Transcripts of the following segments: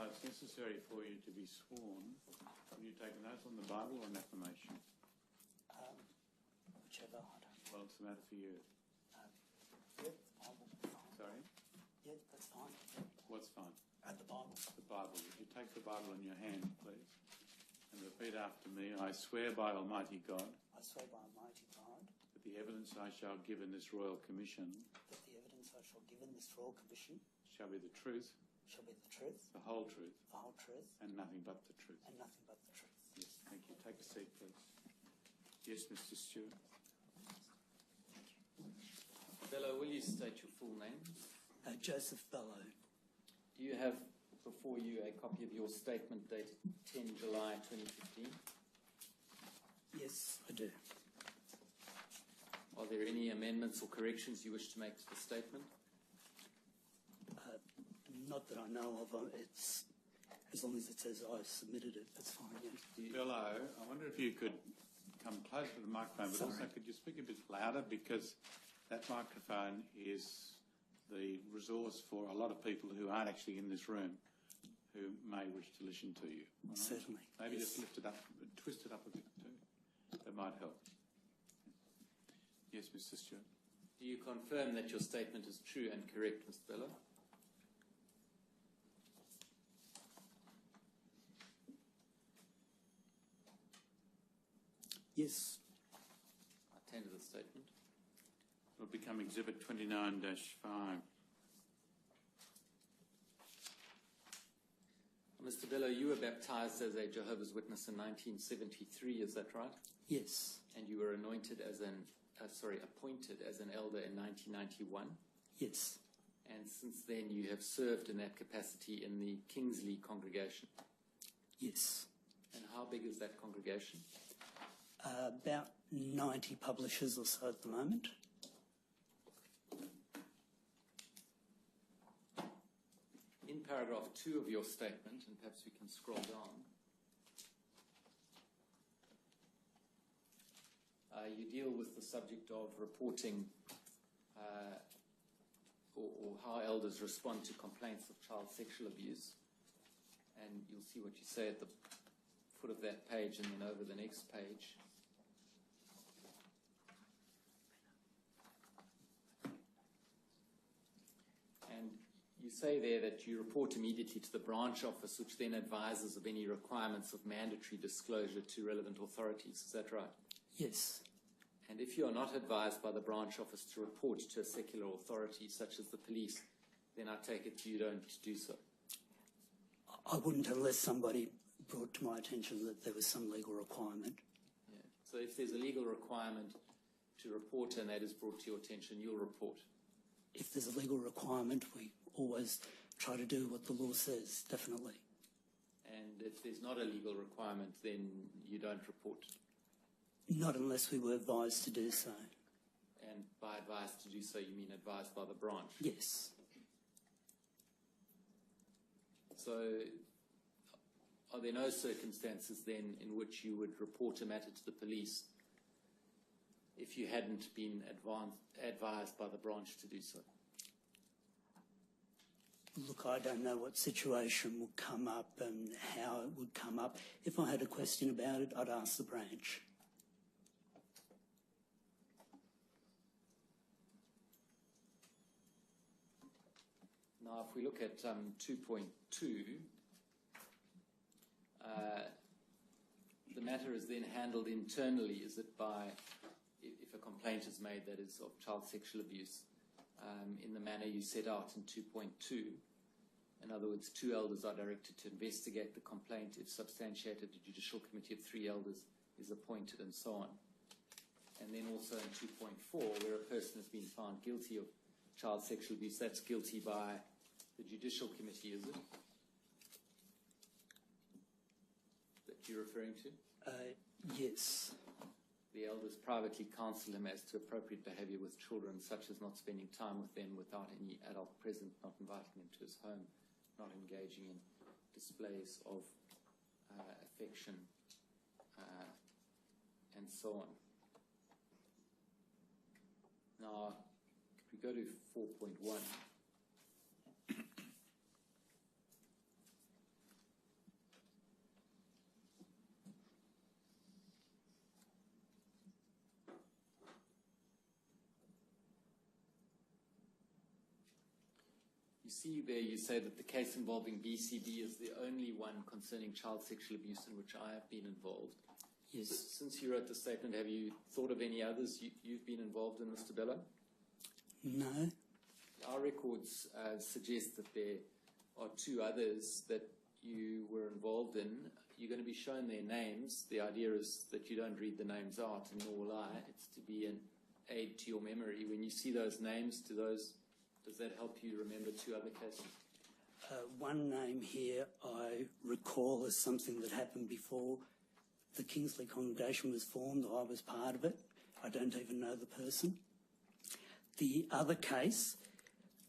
it's necessary for you to be sworn. Will you take an oath on the Bible or an affirmation? Whichever. I don't. Well, it's the matter for you. Yeah, the Bible. Fine. Sorry? Yeah, that's fine. What's fine? The Bible. The Bible. Would you take the Bible in your hand, please? And repeat after me. I swear by Almighty God I swear by Almighty God that the evidence I shall give in this royal commission that the evidence I shall give in this royal commission shall be the truth, shall be the truth, the whole truth, and nothing but the truth. nothing but the truth. Yes, thank you. Take a seat, please. Yes, Mr. Stewart. Bello, will you state your full name? Joseph Bello. Do you have before you a copy of your statement dated 10 July 2015? Yes, I do. Are there any amendments or corrections you wish to make to the statement? Not that I know of. It's as long as it says I submitted it, that's fine. Yeah. Bello, I wonder if you could come closer to the microphone, but also could you speak a bit louder, because that microphone is the resource for a lot of people who aren't actually in this room who may wish to listen to you. Right? Certainly. Maybe yes. just lift it up, twist it up a bit too. That might help. Yes, Mr. Stewart. Do you confirm that your statement is true and correct, Mr. Bello? Yes. I tender the statement. It will become Exhibit 29-5. Mr. Bello, you were baptized as a Jehovah's Witness in 1973, is that right? Yes. And you were appointed as an elder in 1991? Yes. And since then you have served in that capacity in the Kingsley congregation? Yes. And how big is that congregation? About 90 publishers or so at the moment. In paragraph 2 of your statement, and perhaps we can scroll down, you deal with the subject of reporting or how elders respond to complaints of child sexual abuse. And you'll see what you say at the foot of that page and then over the next page. And you say there that you report immediately to the branch office, which then advises of any requirements of mandatory disclosure to relevant authorities. Is that right? Yes. And if you are not advised by the branch office to report to a secular authority, such as the police, then I take it you don't do so. I wouldn't unless somebody brought to my attention that there was some legal requirement. Yeah. So if there's a legal requirement to report and that is brought to your attention, you'll report. If there's a legal requirement, we always try to do what the law says, definitely. And if there's not a legal requirement, then you don't report? Not unless we were advised to do so. And by advised to do so, you mean advised by the branch? Yes. So are there no circumstances then in which you would report a matter to the police if you hadn't been advised by the branch to do so? Look, I don't know what situation would come up and how it would come up. If I had a question about it, I'd ask the branch. Now, if we look at 2.2, the matter is then handled internally. Is it by, if a complaint is made that is of child sexual abuse, in the manner you set out in 2.2? In other words, 2 elders are directed to investigate the complaint. If substantiated, a judicial committee of 3 elders is appointed, and so on. And then also in 2.4, where a person has been found guilty of child sexual abuse, that's guilty by the judicial committee, is it? That you're referring to? Yes. The elders privately counsel him as to appropriate behavior with children, such as not spending time with them without any adult present, not inviting them to his home, not engaging in displays of affection, and so on. Now, if we go to 4.1, You see there, you say that the case involving BCB is the only one concerning child sexual abuse in which I have been involved. Yes. Since you wrote the statement, have you thought of any others you've been involved in, Mr. Bello? No. Our records suggest that there are 2 others that you were involved in. You're going to be shown their names. The idea is that you don't read the names out, and nor will I. It's to be an aid to your memory. When you see those names, does that help you remember 2 other cases? One name here I recall as something that happened before the Kingsley congregation was formed, or I was part of it. I don't even know the person. The other case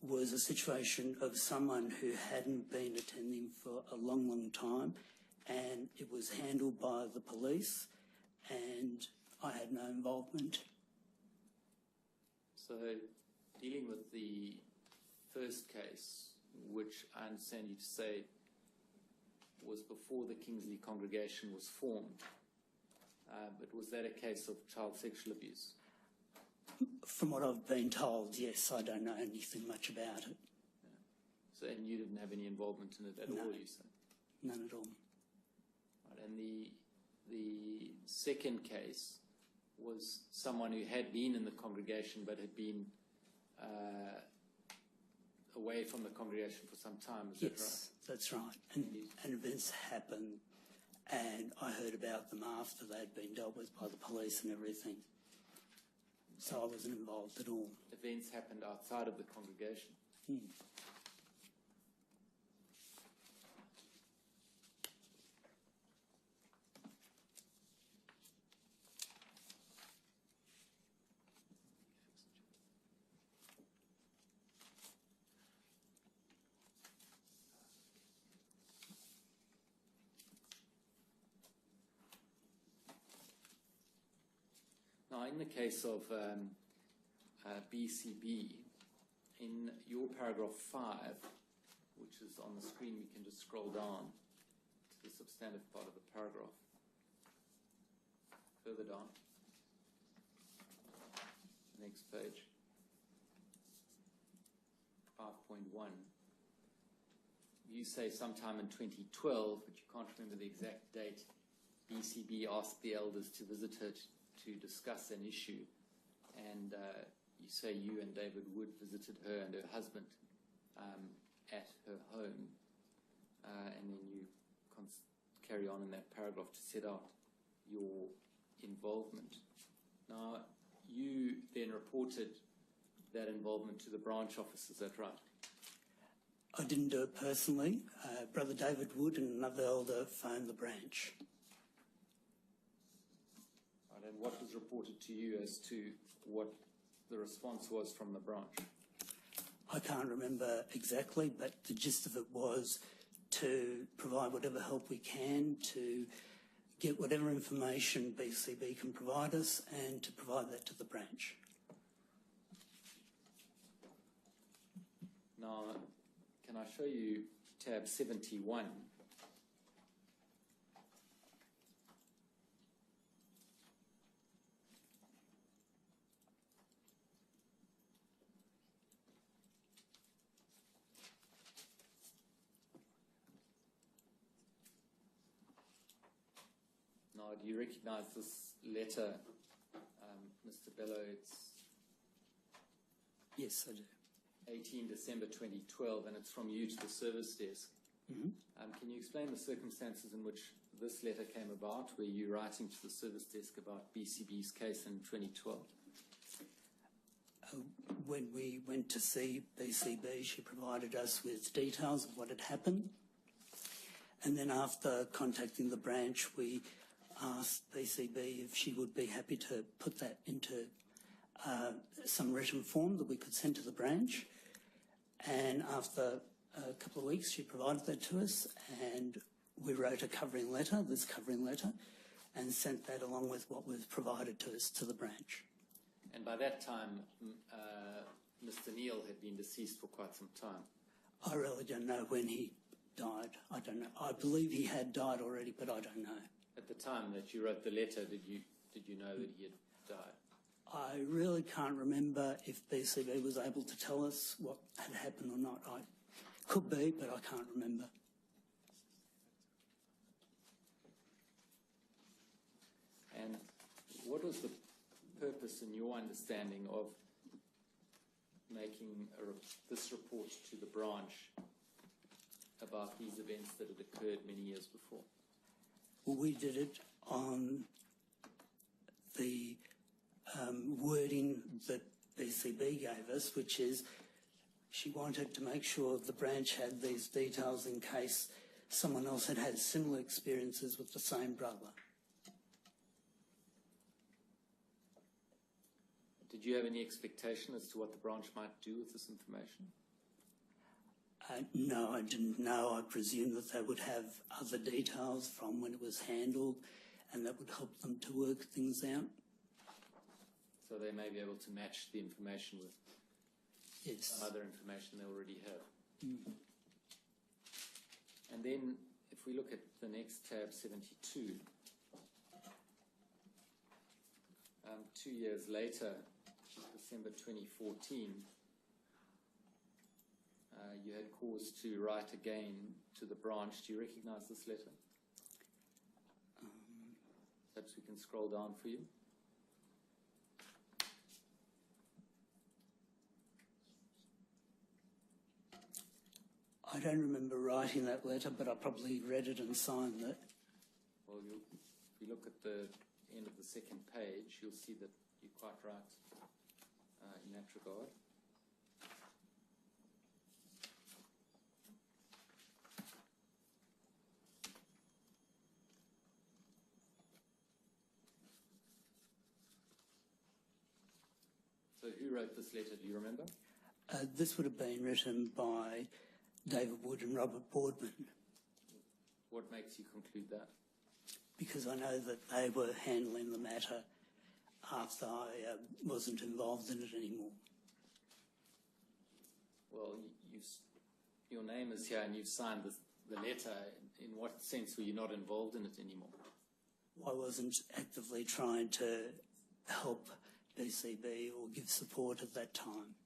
was a situation of someone who hadn't been attending for a long, long time, and it was handled by the police, and I had no involvement. So, dealing with the first case, which I understand you to say was before the Kingsley congregation was formed, but was that a case of child sexual abuse? From what I've been told, yes, I don't know anything much about it. Yeah. So, and you didn't have any involvement in it at all, you say? None at all. Right, and the second case was someone who had been in the congregation but had been away from the congregation for some time, is that right? Yes, that's right. And events happened, and I heard about them after they'd been dealt with by the police and everything. So I wasn't involved at all. Events happened outside of the congregation. Now, in the case of BCB, in your paragraph 5, which is on the screen, we can just scroll down to the substantive part of the paragraph. Further down. Next page. 5.1. You say sometime in 2012, but you can't remember the exact date, BCB asked the elders to visit her to discuss an issue, and you say you and David Wood visited her and her husband at her home, and then you carry on in that paragraph to set out your involvement. Now, you then reported that involvement to the branch office, is that right? I didn't do it personally. Brother David Wood and another elder phoned the branch. Right, and what was reported to you as to what the response was from the branch? I can't remember exactly, but the gist of it was to provide whatever help we can, to get whatever information BCB can provide us, and to provide that to the branch. Now, can I show you tab 71? Now, do you recognize this letter, Mr. Bello? It's Yes, I do. 18 December 2012, and it's from you to the service desk. Mm-hmm. Can you explain the circumstances in which this letter came about? Were you writing to the service desk about BCB's case in 2012? When we went to see BCB, she provided us with details of what had happened. And then after contacting the branch, we asked BCB if she would be happy to put that into some written form that we could send to the branch. And after a couple of weeks, she provided that to us, and we wrote a covering letter, this covering letter, and sent that along with what was provided to us to the branch. And by that time, Mr. Neal had been deceased for quite some time. I really don't know when he died. I don't know. I believe he had died already, but I don't know. At the time that you wrote the letter, did you know that he had died? I really can't remember if BCB was able to tell us what had happened or not. Could be, but I can't remember. And what was the purpose, in your understanding, of making this report to the branch about these events that had occurred many years before? Well, we did it on the wording that BCB gave us, which is she wanted to make sure the branch had these details in case someone else had had similar experiences with the same brother. Did you have any expectation as to what the branch might do with this information? No, I didn't know. I presumed that they would have other details from when it was handled, and that would help them to work things out. So they may be able to match the information with some other information they already have. Mm. And then if we look at the next tab, 72, 2 years later, December 2014, you had cause to write again to the branch. Do you recognise this letter? Perhaps we can scroll down for you. I don't remember writing that letter, but I probably read it and signed it. Well, if you look at the end of the second page, you'll see that you're quite right in that regard. So who wrote this letter, do you remember? This would have been written by David Wood and Robert Boardman. What makes you conclude that? Because I know that they were handling the matter after I wasn't involved in it anymore. Well, your name is here and you've signed the letter. In what sense were you not involved in it anymore? I wasn't actively trying to help BCB or give support at that time.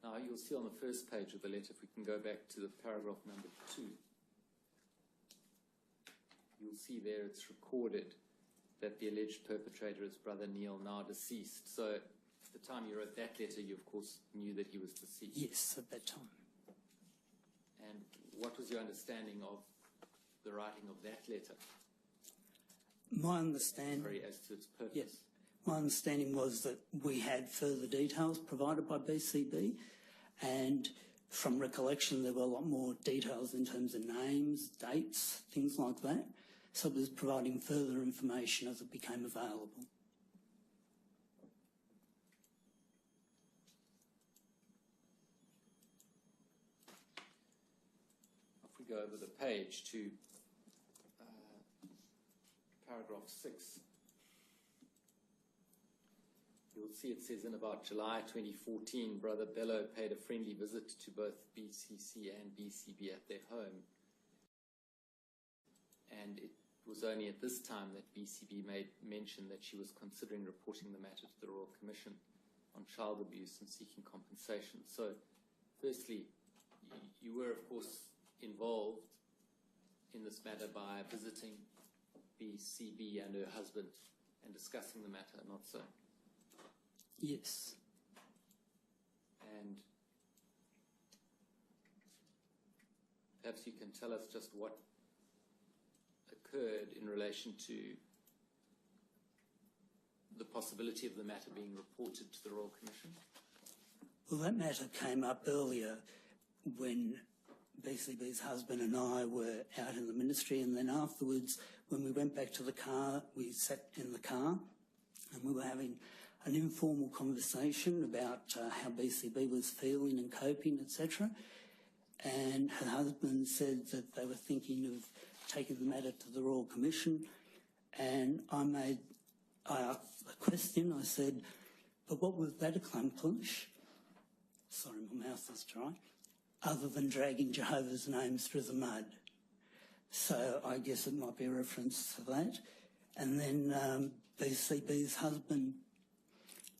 Now, you'll see on the first page of the letter, if we can go back to the paragraph number 2, you'll see there it's recorded that the alleged perpetrator is Brother Neil, now deceased. So at the time you wrote that letter, you, of course, knew that he was deceased. Yes, at that time. And what was your understanding of the writing of that letter? My understanding... As to its purpose? Yes. My understanding was that we had further details provided by BCB, and from recollection there were a lot more details in terms of names, dates, things like that. So it was providing further information as it became available. If we go over the page to paragraph 6, you'll see it says in about July 2014, Brother Bello paid a friendly visit to both BCC and BCB at their home. And it was only at this time that BCB made mention that she was considering reporting the matter to the Royal Commission on child abuse and seeking compensation. So, firstly, you were, of course, involved in this matter by visiting BCB and her husband and discussing the matter, not so? Yes. And perhaps you can tell us just what occurred in relation to the possibility of the matter being reported to the Royal Commission? Well, that matter came up earlier when BCB's husband and I were out in the ministry, and then afterwards, when we went back to the car, we sat in the car and we were having an informal conversation about how BCB was feeling and coping, etc. And her husband said that they were thinking of taking the matter to the Royal Commission, and I asked a question. I said, but what would that accomplish? Sorry, my mouth is dry. Other than dragging Jehovah's names through the mud. So I guess it might be a reference to that. And then BCB's husband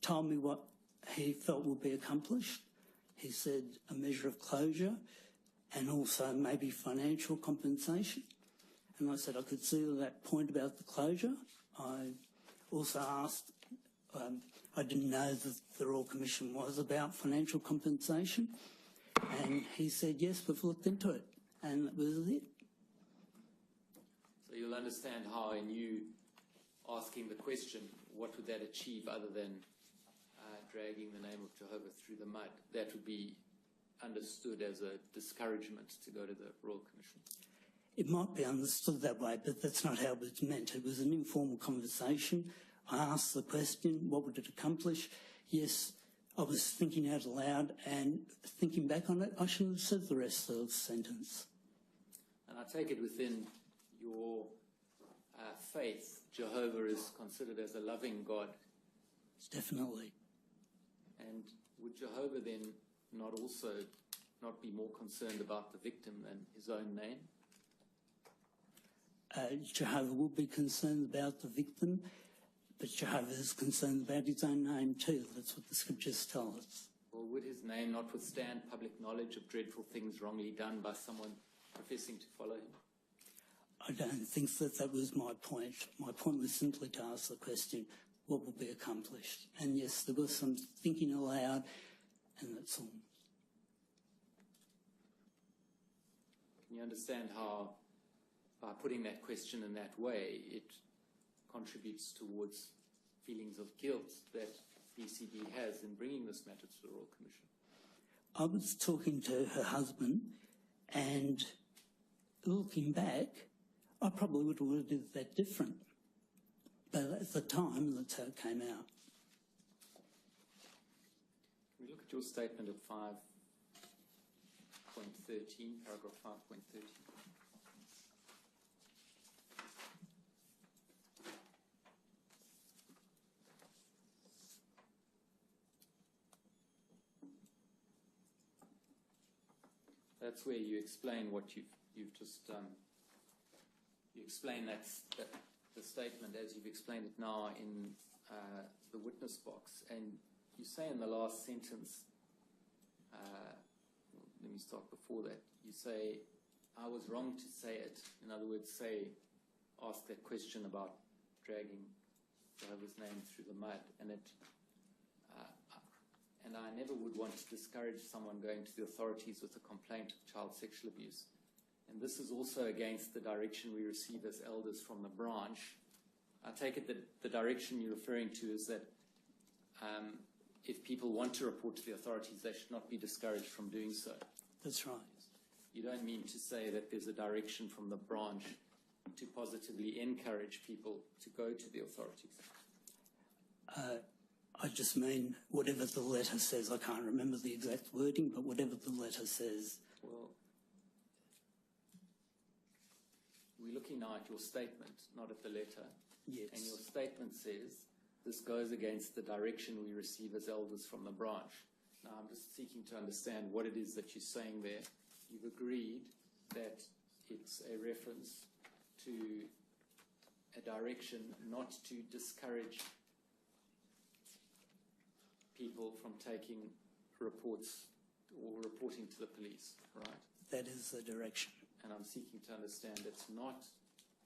told me what he felt would be accomplished. He said a measure of closure, and also maybe financial compensation. And I said I could see that point about the closure. I also asked, I didn't know that the Royal Commission was about financial compensation, and he said, yes, we've looked into it, and that was it. So you'll understand how in you asking the question, what would that achieve other than dragging the name of Jehovah through the mud? That would be understood as a discouragement to go to the Royal Commission. It might be understood that way, but that's not how it was meant. It was an informal conversation. I asked the question, what would it accomplish? Yes, I was thinking out loud, and thinking back on it, I should have said the rest of the sentence. And I take it within your faith, Jehovah is considered as a loving God. Definitely. And would Jehovah then not be more concerned about the victim than his own name? Jehovah will be concerned about the victim, but Jehovah is concerned about his own name too. That's what the scriptures tell us. Well, would his name not withstand public knowledge of dreadful things wrongly done by someone professing to follow him? I don't think that was my point. My point was simply to ask the question, what will be accomplished? And yes, there was some thinking aloud, and that's all. Can you understand how, by putting that question in that way, it contributes towards feelings of guilt that BCB has in bringing this matter to the Royal Commission? I was talking to her husband, and looking back, I probably would have worded that different. But at the time, that's how it came out. Can we look at your statement at 5.13, paragraph 5.13? That's where you explain what you've just you explain the statement as you've explained it now in the witness box, and you say in the last sentence, let me start before that, you say, I was wrong to say it. In other words, ask that question about dragging Jehovah's name through the mud, and I never would want to discourage someone going to the authorities with a complaint of child sexual abuse. And this is also against the direction we receive as elders from the branch. I take it that the direction you're referring to is that if people want to report to the authorities, they should not be discouraged from doing so. That's right. You don't mean to say that there's a direction from the branch to positively encourage people to go to the authorities? I just mean whatever the letter says. I can't remember the exact wording, but whatever the letter says. Well, we're looking now at your statement, not at the letter. Yes. And your statement says, this goes against the direction we receive as elders from the branch. Now, I'm just seeking to understand what it is that you're saying there. You've agreed that it's a reference to a direction not to discourage people from taking reports or reporting to the police, right? That is the direction. And I'm seeking to understand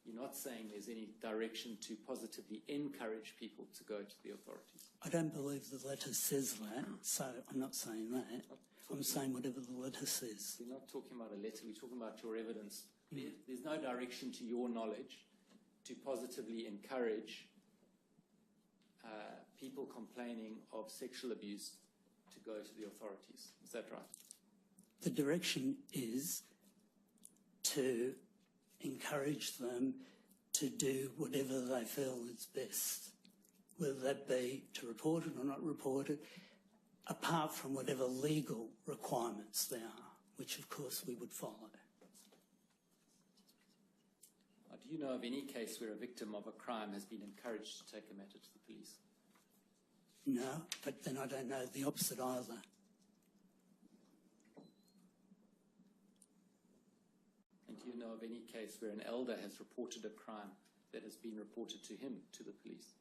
you're not saying there's any direction to positively encourage people to go to the authorities. I don't believe the letter says that, so I'm not saying that. I'm saying whatever the letter says. We're not talking about a letter, we're talking about your evidence. There's no direction to your knowledge to positively encourage people complaining of sexual abuse to go to the authorities. Is that right? The direction is to encourage them to do whatever they feel is best, whether that be to report it or not report it, apart from whatever legal requirements there are, which of course we would follow. Do you know of any case where a victim of a crime has been encouraged to take a matter to the police? No, but then I don't know the opposite either. And do you know of any case where an elder has reported a crime that has been reported to him, to the police?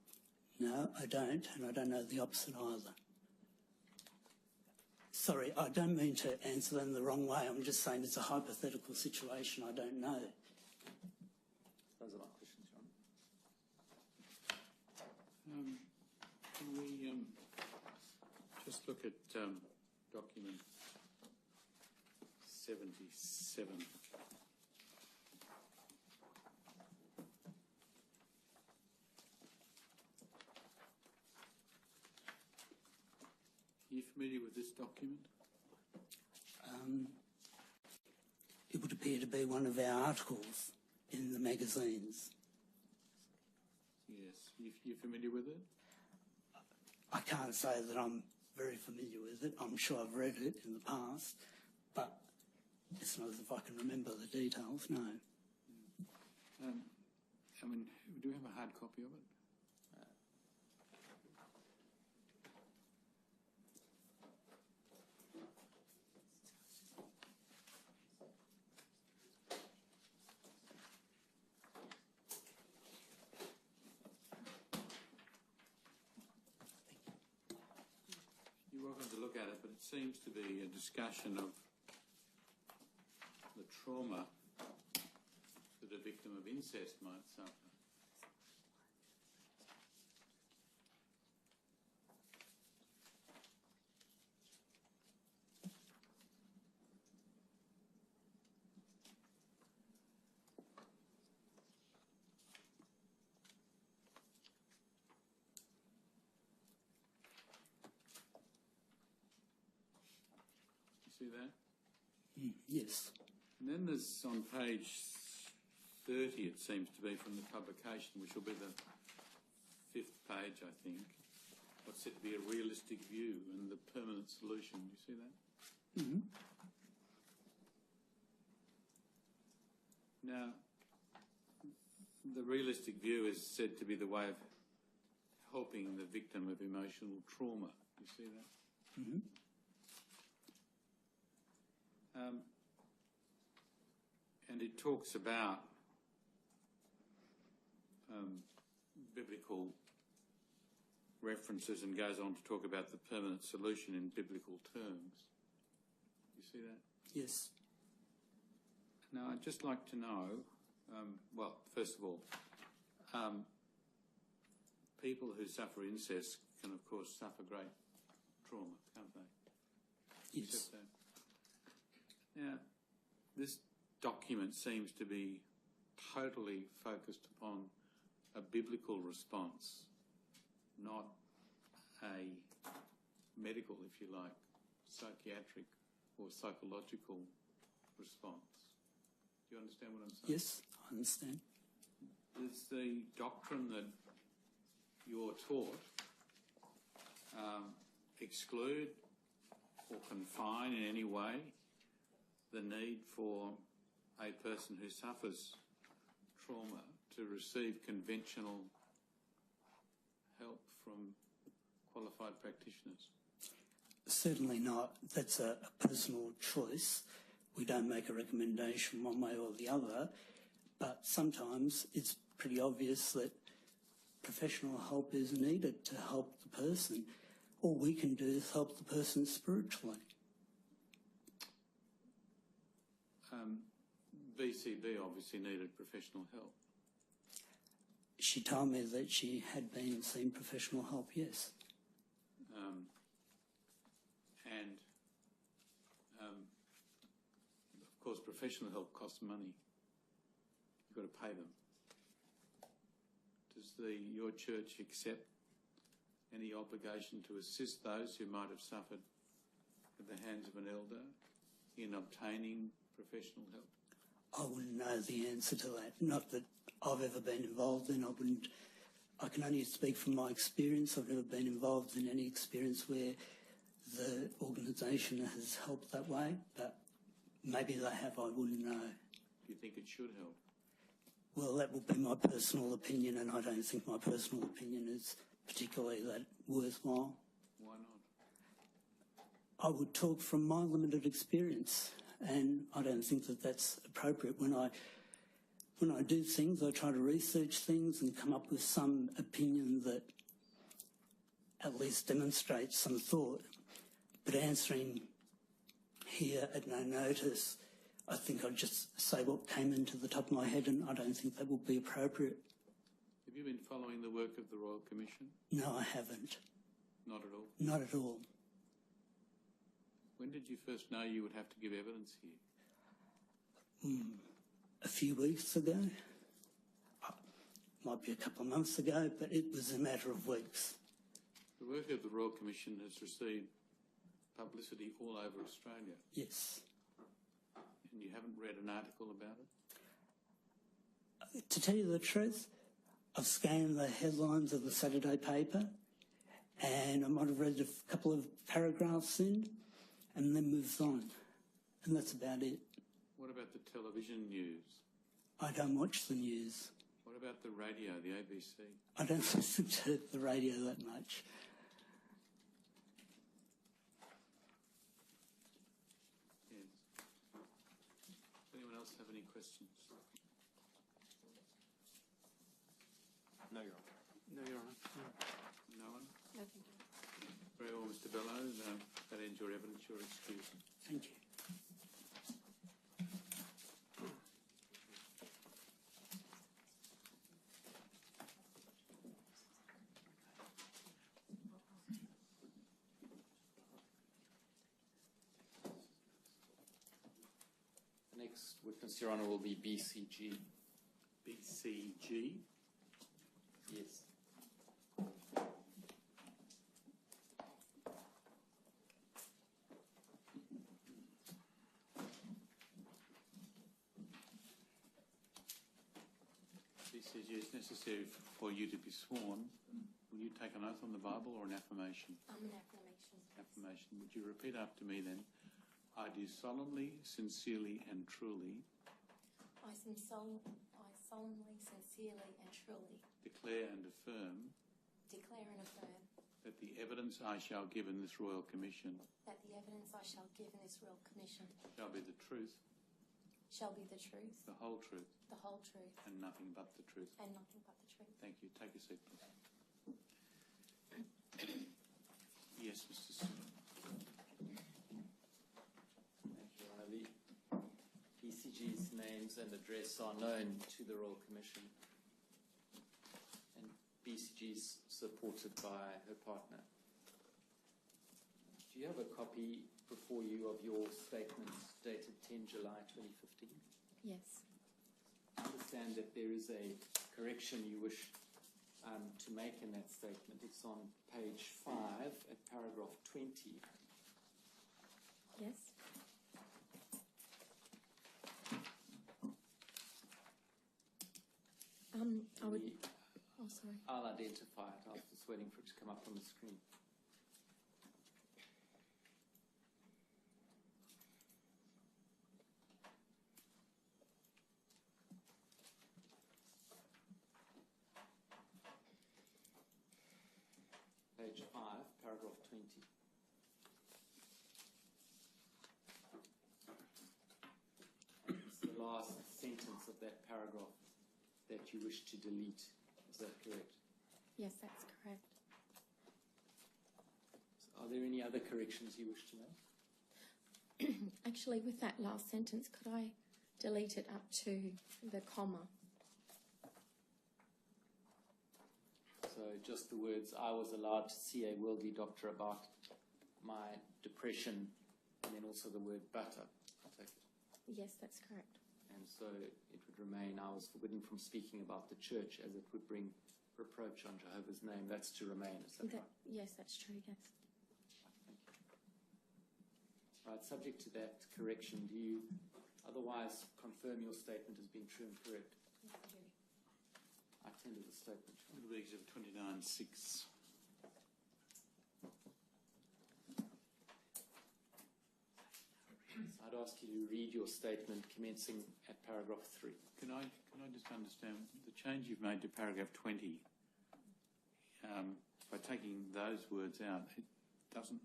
No, I don't, and I don't know the opposite either. Sorry, I don't mean to answer them the wrong way. I'm just saying it's a hypothetical situation. I don't know. Those are my questions, John. Can we just look at document 77? Are you familiar with this document? It would appear to be one of our articles in the magazines. Yes. You familiar with it? I can't say that I'm very familiar with it. I'm sure I've read it in the past, but it's not as if I can remember the details, no. I mean, do we have a hard copy of it? You're welcome to look at it, but it seems to be a discussion of the trauma that a victim of incest might suffer. See that? Yes. And then there's on page 30, it seems to be, from the publication, which will be the 5th page, I think, what's said to be a realistic view and the permanent solution. You see that? Mm-hmm. Now, the realistic view is said to be the way of helping the victim of emotional trauma. You see that? Mm-hmm. And it talks about biblical references and goes on to talk about the permanent solution in biblical terms. You see that? Yes. Now, I'd just like to know, well, first of all, people who suffer incest can, of course, suffer great trauma, can't they? Yes. Accept that. Now, this document seems to be totally focused upon a biblical response, not a medical, if you like, psychiatric or psychological response. Do you understand what I'm saying? Yes, I understand. Does the doctrine that you're taught exclude or confine in any way the need for a person who suffers trauma to receive conventional help from qualified practitioners? Certainly not. That's a personal choice. We don't make a recommendation one way or the other, but sometimes it's pretty obvious that professional help is needed to help the person. All we can do is help the person spiritually. VCB obviously needed professional help. She told me that she had been seeing professional help, yes. Of course, professional help costs money. You've got to pay them. Does your church accept any obligation to assist those who might have suffered at the hands of an elder in obtaining professional help? I wouldn't know the answer to that. Not that I've ever been involved in. I can only speak from my experience. I've never been involved in any experience where the organisation has helped that way, but maybe they have, I wouldn't know. Do you think it should help? Well, that would be my personal opinion, and I don't think my personal opinion is particularly that worthwhile. Why not? I would talk from my limited experience, and I don't think that that's appropriate. When I do things, I try to research things and come up with some opinion that at least demonstrates some thought. But answering here at no notice, I think I'd just say what came into the top of my head, and I don't think that would be appropriate. Have you been following the work of the Royal Commission? No, I haven't. Not at all? Not at all. When did you first know you would have to give evidence here? A few weeks ago. Might be a couple of months ago, but it was a matter of weeks. The work of the Royal Commission has received publicity all over Australia. Yes. And you haven't read an article about it? To tell you the truth, I've scanned the headlines of the Saturday paper and I might have read a couple of paragraphs in and then moved on. And that's about it. What about the television news? I don't watch the news. What about the radio, the ABC? I don't listen to the radio that much. Yes. Does anyone else have any questions? No, Your Honour. No, Your Honour. No one? No, thank you. Very well, Mr. Bellows. That ends your evidence. You're excused. Thank you. The next witness, Your Honour, will be BCG. BCG? Yes. BCG, it's necessary for you to be sworn. Will you take an oath on the Bible or an affirmation? An affirmation. Affirmation. Would you repeat after me then? I do solemnly, sincerely and truly I solemnly, sincerely and truly declare and affirm declare and affirm that the evidence I shall give in this Royal Commission that the evidence I shall give in this Royal Commission shall be the truth, shall be the truth, the whole truth, the whole truth, and nothing but the truth. and nothing but the truth. Thank you. Take a seat, please. Yes, Mr. Stewart. Thank you, Your Honour. The BCG's names and address are known to the Royal Commission, and BCG is supported by her partner. Do you have a copy before you of your statement dated 10 July 2015? Yes. I understand that there is a correction you wish to make in that statement. It's on page 5 at paragraph 20. Yes. I would. Oh, sorry. I'll identify it. I was just waiting for it to come up on the screen. Page 5, paragraph 20. It's the last sentence of that paragraph that you wish to delete. Is that correct? Yes, that's correct. Are there any other corrections you wish to make? Actually, with that last sentence, could I delete it up to the comma? So just the words, I was allowed to see a worldly doctor about my depression, and then also the word butter, I take it. Yes, that's correct. And so it would remain, I was forbidden from speaking about the church as it would bring reproach on Jehovah's name. That's to remain, is that right? Yes, that's true, yes. Thank you. Right, subject to that correction, do you otherwise confirm your statement as being true and correct? Yes, I do. I tender the statement. It'll be Exhibit 29(6). I'd ask you to read your statement commencing at paragraph 3. Can I just understand the change you've made to paragraph 20? By taking those words out, it doesn't.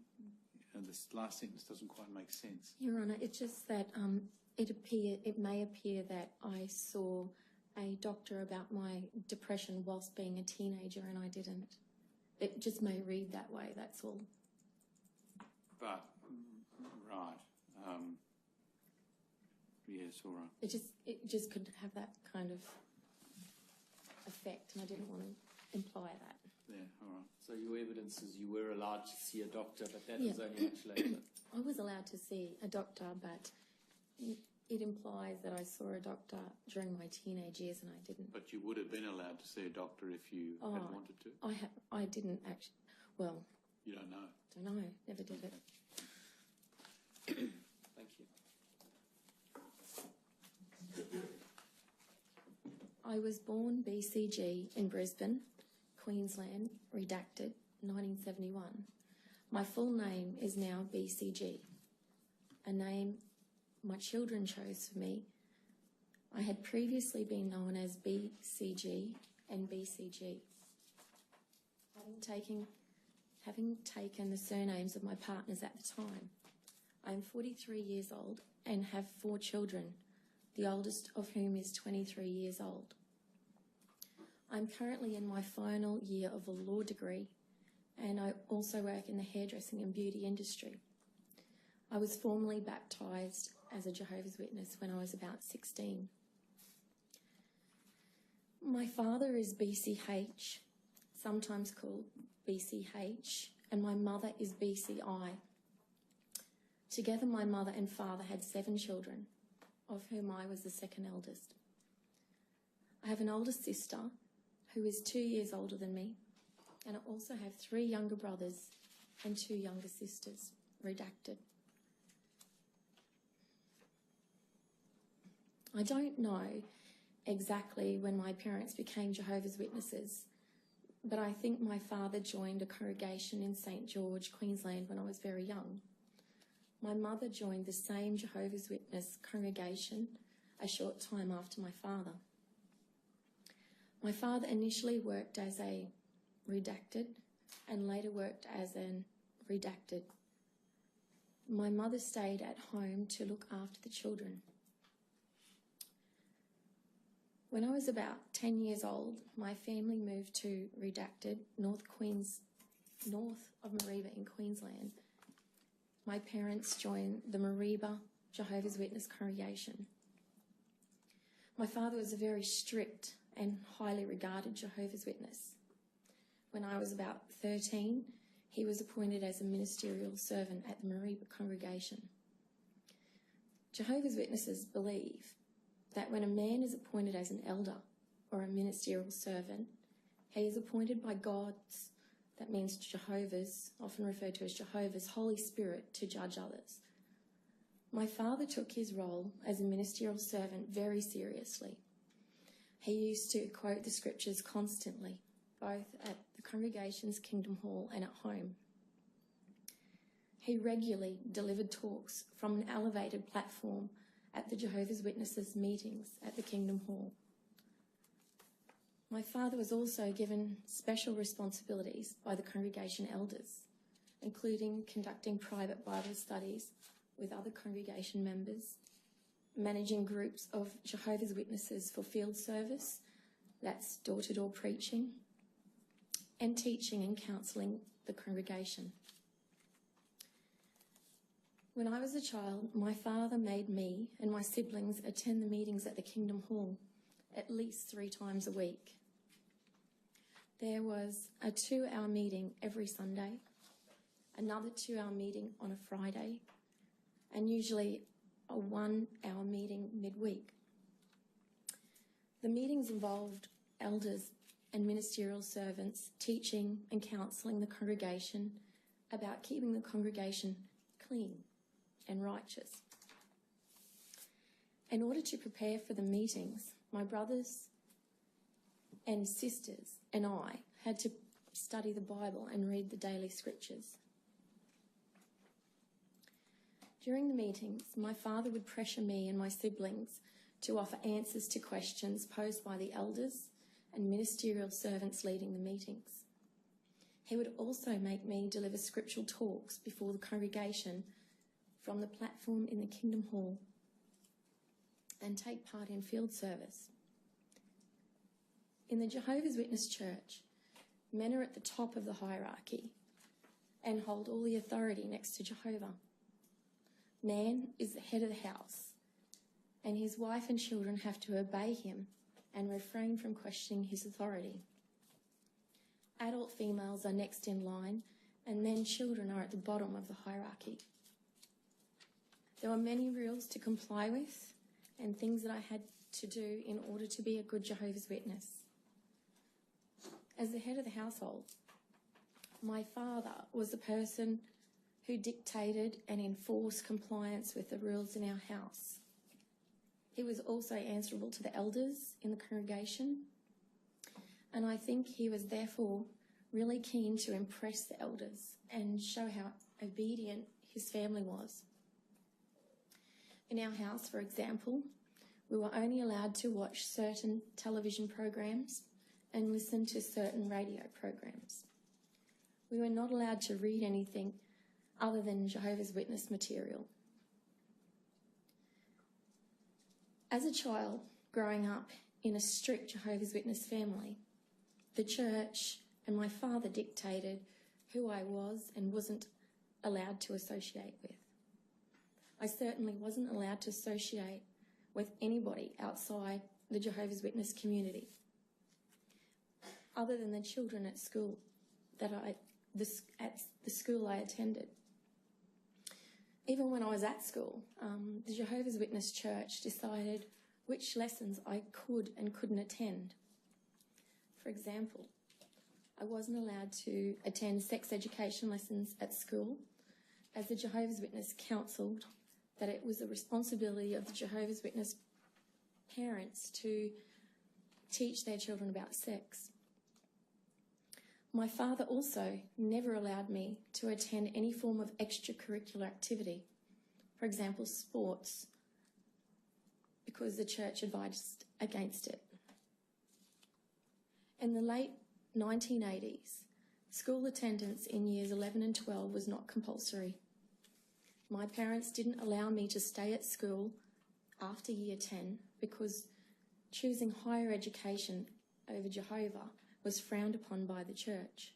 This last sentence doesn't quite make sense. Your Honour, it's just that it may appear that I saw a doctor about my depression whilst being a teenager, and I didn't. It just may read that way, that's all. But, right, Yes, all right. It just could have that kind of effect, and I didn't want to imply that. Yeah, all right. So your evidence is you were allowed to see a doctor, but that Yeah. was only much later. I was allowed to see a doctor, but it implies that I saw a doctor during my teenage years, and I didn't. But you would have been allowed to see a doctor if you had wanted to? I didn't actually. Well, You don't know? don't know. Never did it. Thank you. I was born BCG in Brisbane, Queensland, redacted, 1971. My full name is now BCG, a name my children chose for me. I had previously been known as BCG and BCG. Having taken the surnames of my partners at the time, I am 43 years old and have 4 children, the oldest of whom is 23 years old. I'm currently in my final year of a law degree, and I also work in the hairdressing and beauty industry. I was formally baptised as a Jehovah's Witness when I was about 16. My father is BCH, sometimes called BCH, and my mother is BCI. Together, my mother and father had 7 children, of whom I was the second eldest. I have an older sister who is 2 years older than me, and I also have 3 younger brothers and 2 younger sisters, redacted. I don't know exactly when my parents became Jehovah's Witnesses, but I think my father joined a congregation in St. George, Queensland when I was very young. My mother joined the same Jehovah's Witness congregation a short time after my father. My father initially worked as a redacted and later worked as an redacted. My mother stayed at home to look after the children. When I was about 10 years old, my family moved to redacted north of Mareeba in Queensland. My parents joined the Mareeba Jehovah's Witness congregation. My father was a very strict and highly regarded Jehovah's Witness. When I was about 13, he was appointed as a ministerial servant at the Mareeba congregation. Jehovah's Witnesses believe that when a man is appointed as an elder or a ministerial servant, he is appointed by God's, that means Jehovah's, often referred to as Jehovah's, Holy Spirit to judge others. My father took his role as a ministerial servant very seriously. He used to quote the scriptures constantly, both at the congregation's Kingdom Hall and at home. He regularly delivered talks from an elevated platform at the Jehovah's Witnesses meetings at the Kingdom Hall. My father was also given special responsibilities by the congregation elders, including conducting private Bible studies with other congregation members, managing groups of Jehovah's Witnesses for field service, that's door-to-door preaching, and teaching and counselling the congregation. When I was a child, my father made me and my siblings attend the meetings at the Kingdom Hall at least 3 times a week. There was a 2-hour meeting every Sunday, another 2-hour meeting on a Friday, and usually a 1-hour meeting midweek. The meetings involved elders and ministerial servants teaching and counselling the congregation about keeping the congregation clean and righteous. In order to prepare for the meetings, my brothers and sisters and I had to study the Bible and read the daily scriptures. During the meetings, my father would pressure me and my siblings to offer answers to questions posed by the elders and ministerial servants leading the meetings. He would also make me deliver scriptural talks before the congregation from the platform in the Kingdom Hall and take part in field service. In the Jehovah's Witness Church, men are at the top of the hierarchy and hold all the authority next to Jehovah. Man is the head of the house, and his wife and children have to obey him and refrain from questioning his authority. Adult females are next in line, and then children are at the bottom of the hierarchy. There were many rules to comply with and things that I had to do in order to be a good Jehovah's Witness. As the head of the household, my father was the person who dictated and enforced compliance with the rules in our house. He was also answerable to the elders in the congregation, and I think he was therefore really keen to impress the elders and show how obedient his family was. In our house, for example, we were only allowed to watch certain television programs and listen to certain radio programs. We were not allowed to read anything other than Jehovah's Witness material. As a child growing up in a strict Jehovah's Witness family, the church and my father dictated who I was and wasn't allowed to associate with. I certainly wasn't allowed to associate with anybody outside the Jehovah's Witness community, other than the children at school at the school I attended. Even when I was at school, the Jehovah's Witness church decided which lessons I could and couldn't attend. For example, I wasn't allowed to attend sex education lessons at school, as the Jehovah's Witness counselled that it was the responsibility of the Jehovah's Witness parents to teach their children about sex. My father also never allowed me to attend any form of extracurricular activity, for example, sports, because the church advised against it. In the late 1980s, school attendance in years 11 and 12 was not compulsory. My parents didn't allow me to stay at school after year 10 because choosing higher education over Jehovah was frowned upon by the church.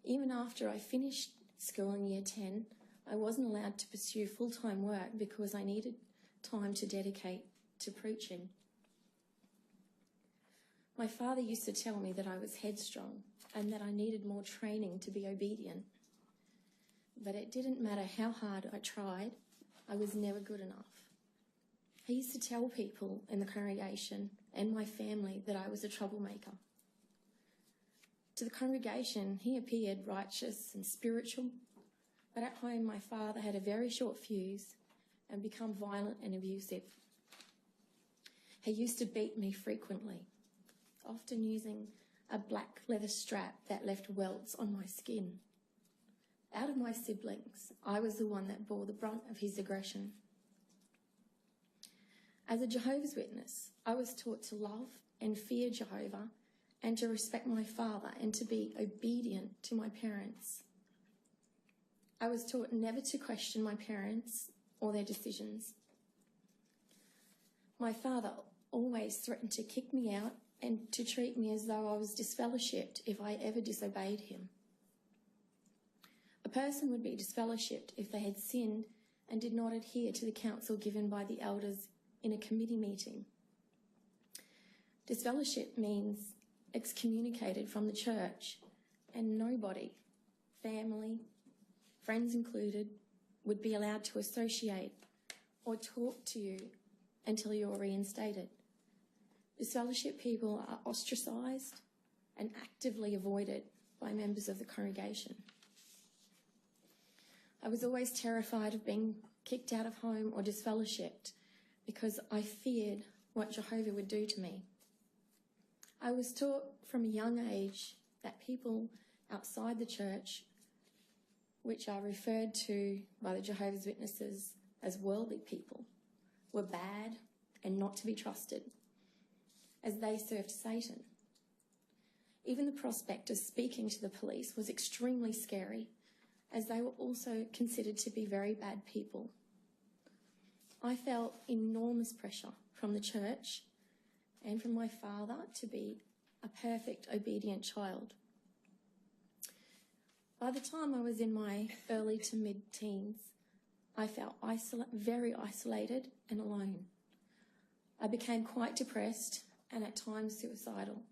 Even after I finished school in year 10, I wasn't allowed to pursue full-time work because I needed time to dedicate to preaching. My father used to tell me that I was headstrong and that I needed more training to be obedient. But it didn't matter how hard I tried, I was never good enough. He used to tell people in the congregation and my family that I was a troublemaker. To the congregation, he appeared righteous and spiritual, but at home my father had a very short fuse and become violent and abusive. He used to beat me frequently, often using a black leather strap that left welts on my skin. Out of my siblings, I was the one that bore the brunt of his aggression. As a Jehovah's Witness, I was taught to love and fear Jehovah and to respect my father and to be obedient to my parents. I was taught never to question my parents or their decisions. My father always threatened to kick me out and to treat me as though I was disfellowshipped if I ever disobeyed him. A person would be disfellowshipped if they had sinned and did not adhere to the counsel given by the elders in a committee meeting. Disfellowship means excommunicated from the church, and nobody, family, friends included, would be allowed to associate or talk to you until you're reinstated. Disfellowship people are ostracised and actively avoided by members of the congregation. I was always terrified of being kicked out of home or disfellowshipped because I feared what Jehovah would do to me. I was taught from a young age that people outside the church, which are referred to by the Jehovah's Witnesses as worldly people, were bad and not to be trusted, as they served Satan. Even the prospect of speaking to the police was extremely scary, as they were also considered to be very bad people. I felt enormous pressure from the church and from my father to be a perfect, obedient child. By the time I was in my early to mid-teens, I felt very isolated and alone. I became quite depressed and at times suicidal.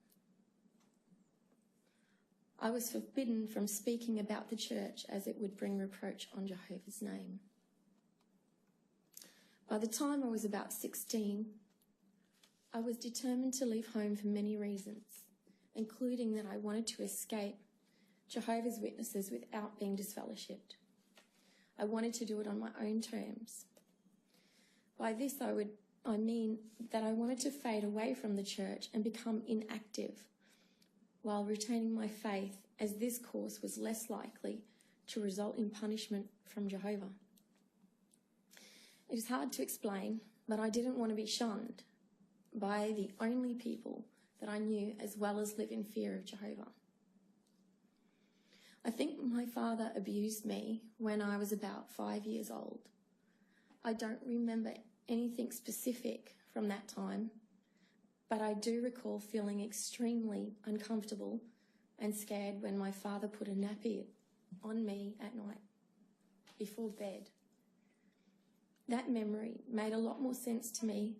I was forbidden from speaking about the church as it would bring reproach on Jehovah's name. By the time I was about 16, I was determined to leave home for many reasons, including that I wanted to escape Jehovah's Witnesses without being disfellowshipped. I wanted to do it on my own terms. By this, I mean that I wanted to fade away from the church and become inactive while retaining my faith, as this course was less likely to result in punishment from Jehovah. It is hard to explain, but I didn't want to be shunned by the only people that I knew as well as live in fear of Jehovah. I think my father abused me when I was about 5 years old. I don't remember anything specific from that time, but I do recall feeling extremely uncomfortable and scared when my father put a nappy on me at night before bed. That memory made a lot more sense to me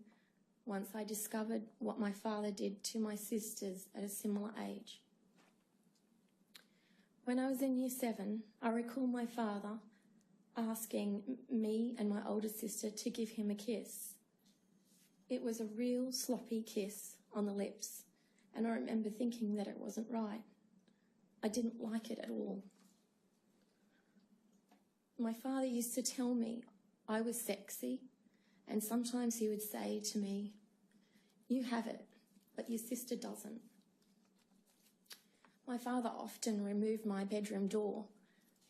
once I discovered what my father did to my sisters at a similar age. When I was in year 7, I recall my father asking me and my older sister to give him a kiss. It was a real sloppy kiss on the lips, and I remember thinking that it wasn't right. I didn't like it at all. My father used to tell me I was sexy, and sometimes he would say to me, "You have it, but your sister doesn't." My father often removed my bedroom door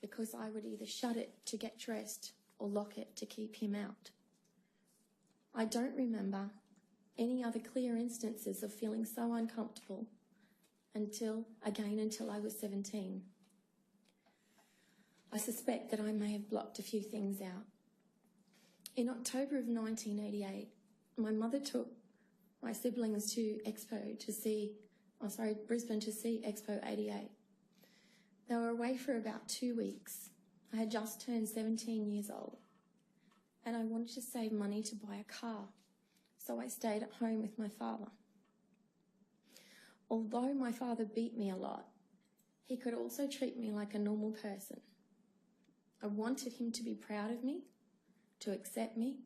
because I would either shut it to get dressed or lock it to keep him out. I don't remember any other clear instances of feeling so uncomfortable until I was 17. I suspect that I may have blocked a few things out. In October of 1988, my mother took my siblings to Brisbane to see Expo 88. They were away for about 2 weeks. I had just turned 17 years old, and I wanted to save money to buy a car, so I stayed at home with my father. Although my father beat me a lot, he could also treat me like a normal person. I wanted him to be proud of me, to accept me,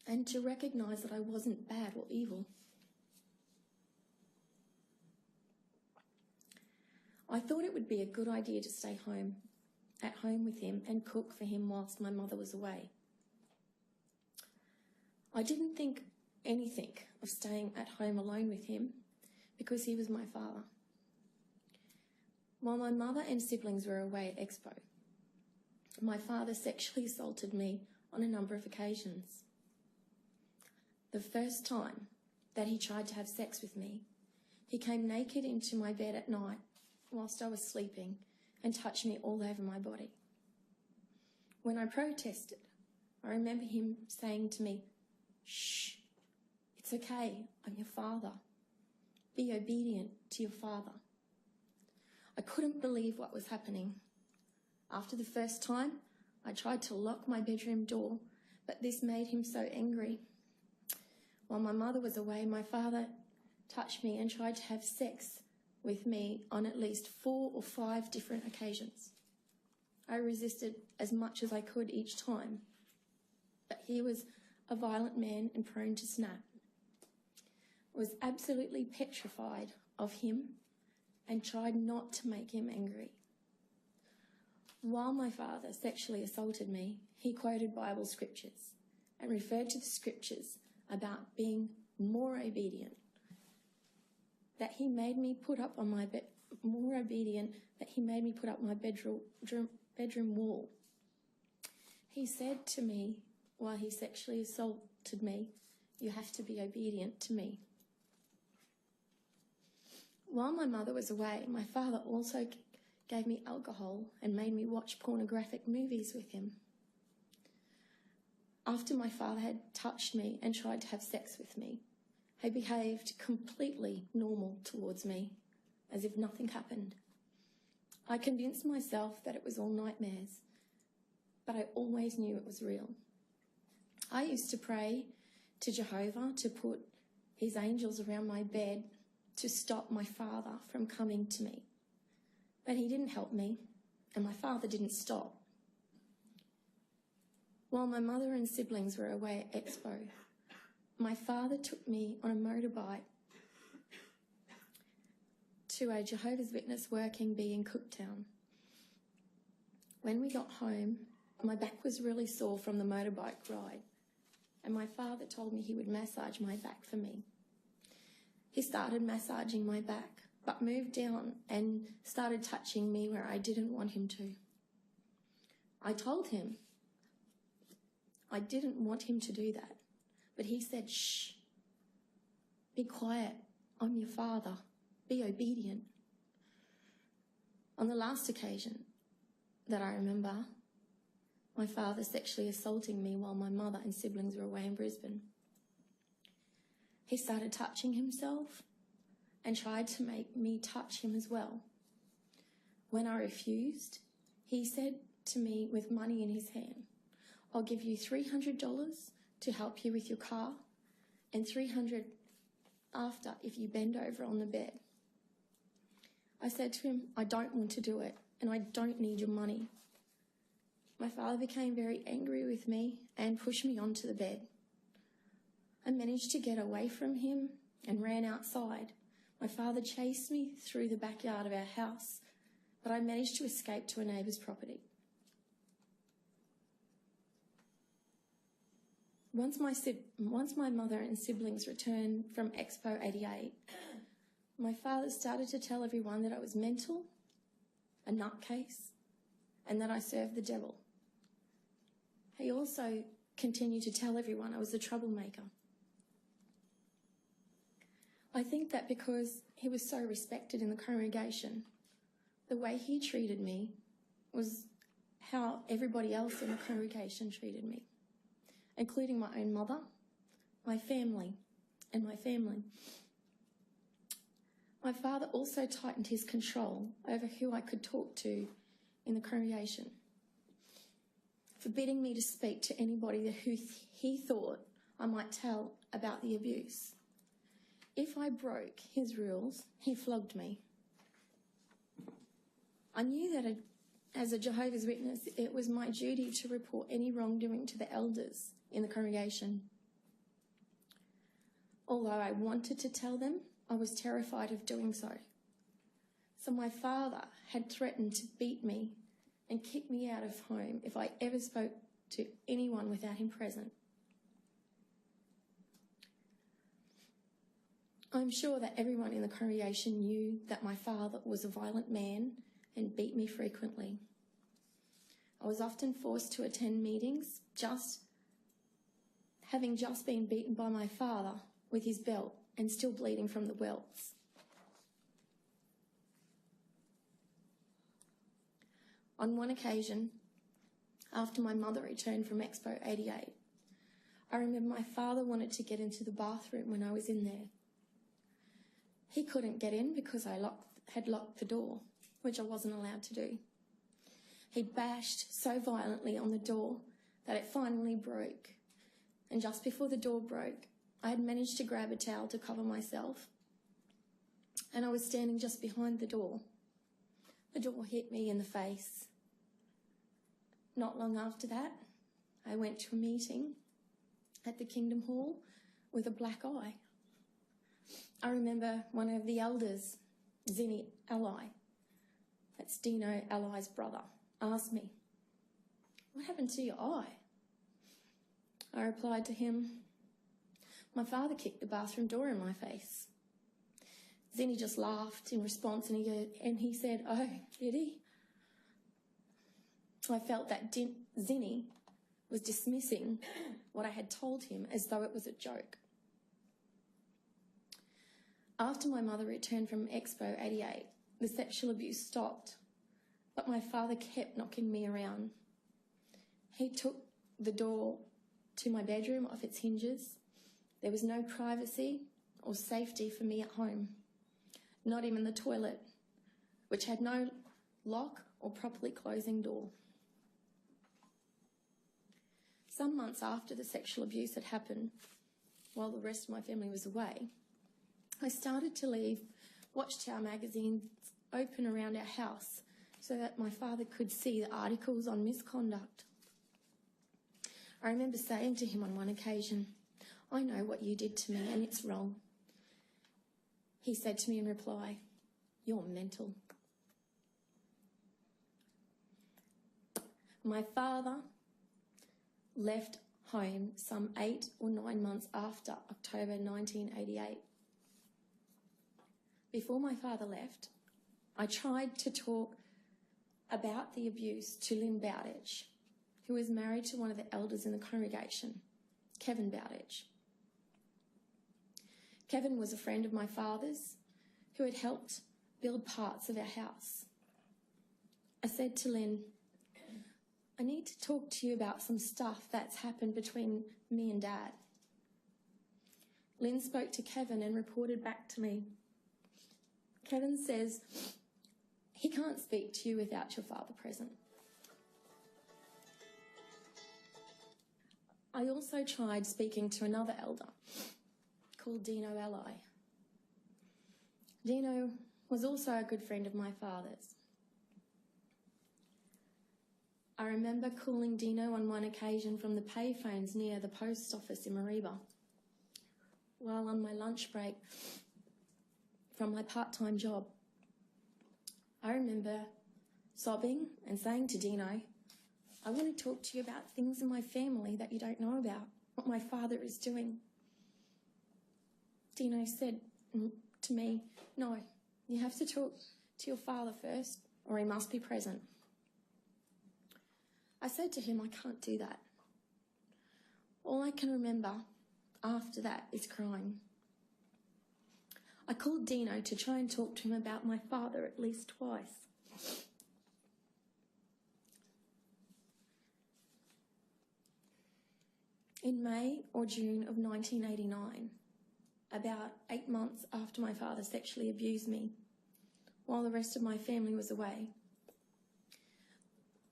and to recognise that I wasn't bad or evil. I thought it would be a good idea to stay at home with him and cook for him whilst my mother was away. I didn't think anything of staying at home alone with him because he was my father. While my mother and siblings were away at Expo, my father sexually assaulted me on a number of occasions. The first time that he tried to have sex with me, he came naked into my bed at night whilst I was sleeping and touched me all over my body. When I protested, I remember him saying to me, "Shh, it's okay, I'm your father. Be obedient to your father." I couldn't believe what was happening. After the first time, I tried to lock my bedroom door, but this made him so angry. While my mother was away, my father touched me and tried to have sex with me on at least 4 or 5 different occasions. I resisted as much as I could each time, but he was a violent man and prone to snap. I was absolutely petrified of him and tried not to make him angry. While my father sexually assaulted me, he quoted Bible scriptures and referred to the scriptures about being more obedient, that he made me put up on my bedroom wall. He said to me while he sexually assaulted me, "You have to be obedient to me." While my mother was away, my father also gave me alcohol and made me watch pornographic movies with him. After my father had touched me and tried to have sex with me, he behaved completely normal towards me, as if nothing happened. I convinced myself that it was all nightmares, but I always knew it was real. I used to pray to Jehovah to put his angels around my bed to stop my father from coming to me. But he didn't help me, and my father didn't stop. While my mother and siblings were away at Expo, my father took me on a motorbike to a Jehovah's Witness working bee in Cooktown. When we got home, my back was really sore from the motorbike ride, and my father told me he would massage my back for me. He started massaging my back, but moved down and started touching me where I didn't want him to. I told him I didn't want him to do that, but he said, "Shh, be quiet, I'm your father, be obedient." On the last occasion that I remember, my father sexually assaulting me while my mother and siblings were away in Brisbane. He started touching himself and tried to make me touch him as well. When I refused, he said to me with money in his hand, "I'll give you $300 to help you with your car and $300 after if you bend over on the bed." I said to him, "I don't want to do it and I don't need your money." My father became very angry with me and pushed me onto the bed. I managed to get away from him and ran outside. My father chased me through the backyard of our house, but I managed to escape to a neighbour's property. Once my mother and siblings returned from Expo 88, my father started to tell everyone that I was mental, a nutcase, and that I served the devil. He also continued to tell everyone I was a troublemaker. I think that because he was so respected in the congregation, the way he treated me was how everybody else in the congregation treated me, including my own mother, my family, and my family. My father also tightened his control over who I could talk to in the congregation, forbidding me to speak to anybody who he thought I might tell about the abuse. If I broke his rules, he flogged me. I knew that as a Jehovah's Witness, it was my duty to report any wrongdoing to the elders in the congregation. Although I wanted to tell them, I was terrified of doing so. So my father had threatened to beat me and kick me out of home if I ever spoke to anyone without him present. I'm sure that everyone in the congregation knew that my father was a violent man and beat me frequently. I was often forced to attend meetings having just been beaten by my father with his belt and still bleeding from the welts. On one occasion, after my mother returned from Expo 88, I remember my father wanted to get into the bathroom when I was in there. He couldn't get in because I had locked the door, which I wasn't allowed to do. He bashed so violently on the door that it finally broke. And just before the door broke, I had managed to grab a towel to cover myself, and I was standing just behind the door. The door hit me in the face. Not long after that, I went to a meeting at the Kingdom Hall with a black eye. I remember one of the elders, Zinni Ally, that's Dino Ally's brother, asked me, "What happened to your eye?" I replied to him, "My father kicked the bathroom door in my face." Zinni just laughed in response and he said, "Oh, did he?" I felt that Zinni was dismissing what I had told him as though it was a joke. After my mother returned from Expo 88, the sexual abuse stopped, but my father kept knocking me around. He took the door to my bedroom off its hinges. There was no privacy or safety for me at home, not even the toilet, which had no lock or properly closing door. Some months after the sexual abuse had happened, while the rest of my family was away, I started to leave Watchtower magazines open around our house so that my father could see the articles on misconduct. I remember saying to him on one occasion, "I know what you did to me and it's wrong." He said to me in reply, "You're mental." My father left home some 8 or 9 months after October 1988. Before my father left, I tried to talk about the abuse to Lynn Bowditch, who was married to one of the elders in the congregation, Kevin Bowditch. Kevin was a friend of my father's who had helped build parts of our house. I said to Lynn, "I need to talk to you about some stuff that's happened between me and Dad." Lynn spoke to Kevin and reported back to me. Kevin says he can't speak to you without your father present. I also tried speaking to another elder called Dino Ally. Dino was also a good friend of my father's. I remember calling Dino on one occasion from the payphones near the post office in Mariba while on my lunch break from my part-time job. I remember sobbing and saying to Dino, "I want to talk to you about things in my family that you don't know about, what my father is doing." Dino said to me, "No, you have to talk to your father first, or he must be present." I said to him, "I can't do that." All I can remember after that is crying. I called Dino to try and talk to him about my father at least twice. In May or June of 1989, about 8 months after my father sexually abused me, while the rest of my family was away,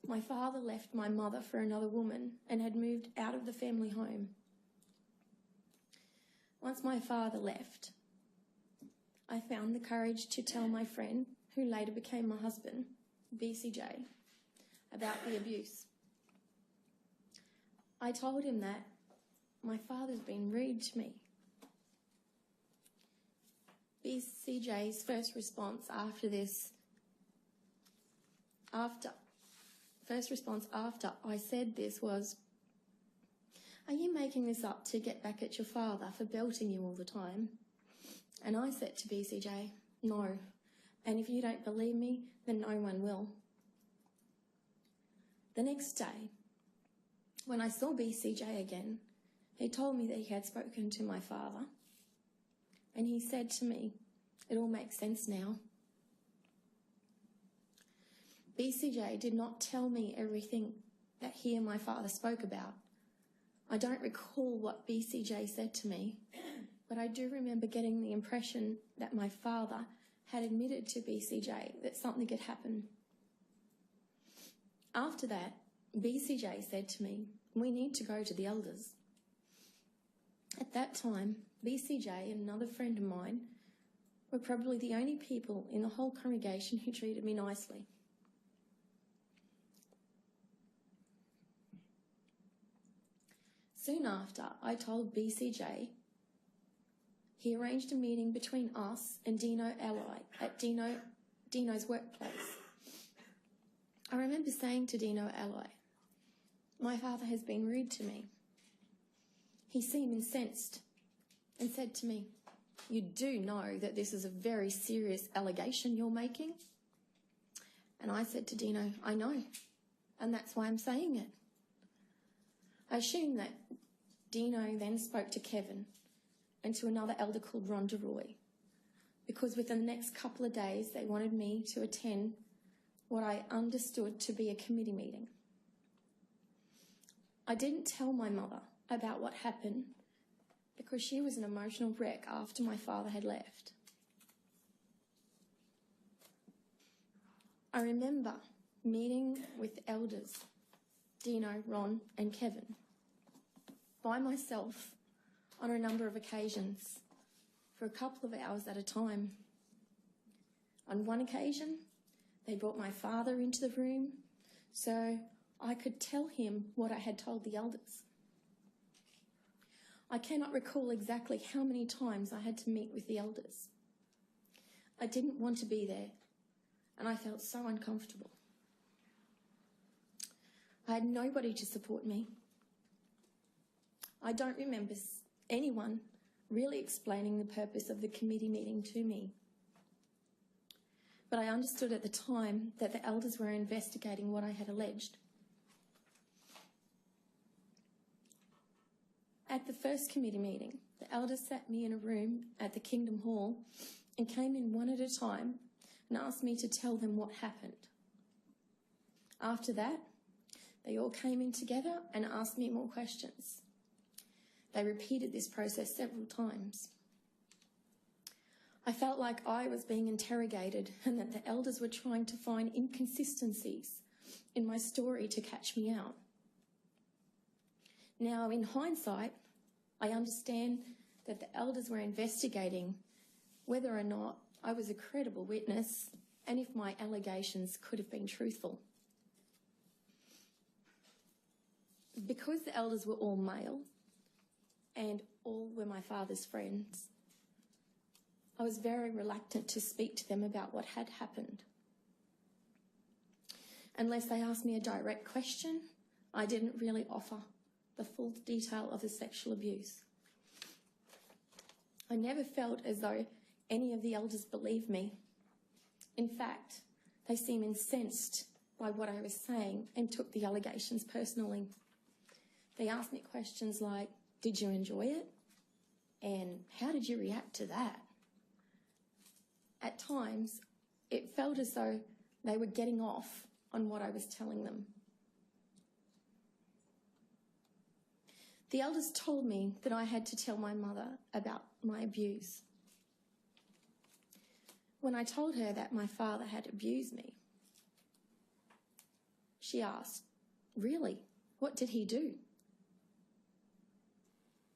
my father left my mother for another woman and had moved out of the family home. Once my father left, I found the courage to tell my friend, who later became my husband, BCJ, about the abuse. I told him that my father's been rude to me. BCJ's first response after I said this was, "Are you making this up to get back at your father for belting you all the time?" And I said to BCJ, "No, and if you don't believe me, then no one will." The next day, when I saw BCJ again, he told me that he had spoken to my father, and he said to me, "It all makes sense now." BCJ did not tell me everything that he and my father spoke about. I don't recall what BCJ said to me, but I do remember getting the impression that my father had admitted to BCJ that something had happened. After that, BCJ said to me, "We need to go to the elders." At that time, BCJ and another friend of mine were probably the only people in the whole congregation who treated me nicely. Soon after, I told BCJ. He arranged a meeting between us and Dino Ally at Dino's workplace. I remember saying to Dino Ally, "My father has been rude to me." He seemed incensed and said to me, "You do know that this is a very serious allegation you're making?" And I said to Dino, "I know, and that's why I'm saying it." I assume that Dino then spoke to Kevin and to another elder called Rhonda Roy, because within the next couple of days they wanted me to attend what I understood to be a committee meeting. I didn't tell my mother about what happened because she was an emotional wreck after my father had left. I remember meeting with elders, Dino, Ron and Kevin, by myself on a number of occasions for a couple of hours at a time. On one occasion, they brought my father into the room so I could tell him what I had told the elders. I cannot recall exactly how many times I had to meet with the elders. I didn't want to be there, and I felt so uncomfortable. I had nobody to support me. I don't remember anyone really explaining the purpose of the committee meeting to me. But I understood at the time that the elders were investigating what I had alleged. At the first committee meeting, the elders sat me in a room at the Kingdom Hall and came in one at a time and asked me to tell them what happened. After that, they all came in together and asked me more questions. They repeated this process several times. I felt like I was being interrogated and that the elders were trying to find inconsistencies in my story to catch me out. Now, in hindsight, I understand that the elders were investigating whether or not I was a credible witness and if my allegations could have been truthful. Because the elders were all male and all were my father's friends, I was very reluctant to speak to them about what had happened. Unless they asked me a direct question, I didn't really offer the full detail of the sexual abuse. I never felt as though any of the elders believed me. In fact, they seemed incensed by what I was saying and took the allegations personally. They asked me questions like, "Did you enjoy it? And how did you react to that?" At times, it felt as though they were getting off on what I was telling them. The elders told me that I had to tell my mother about my abuse. When I told her that my father had abused me, she asked, "Really? What did he do?"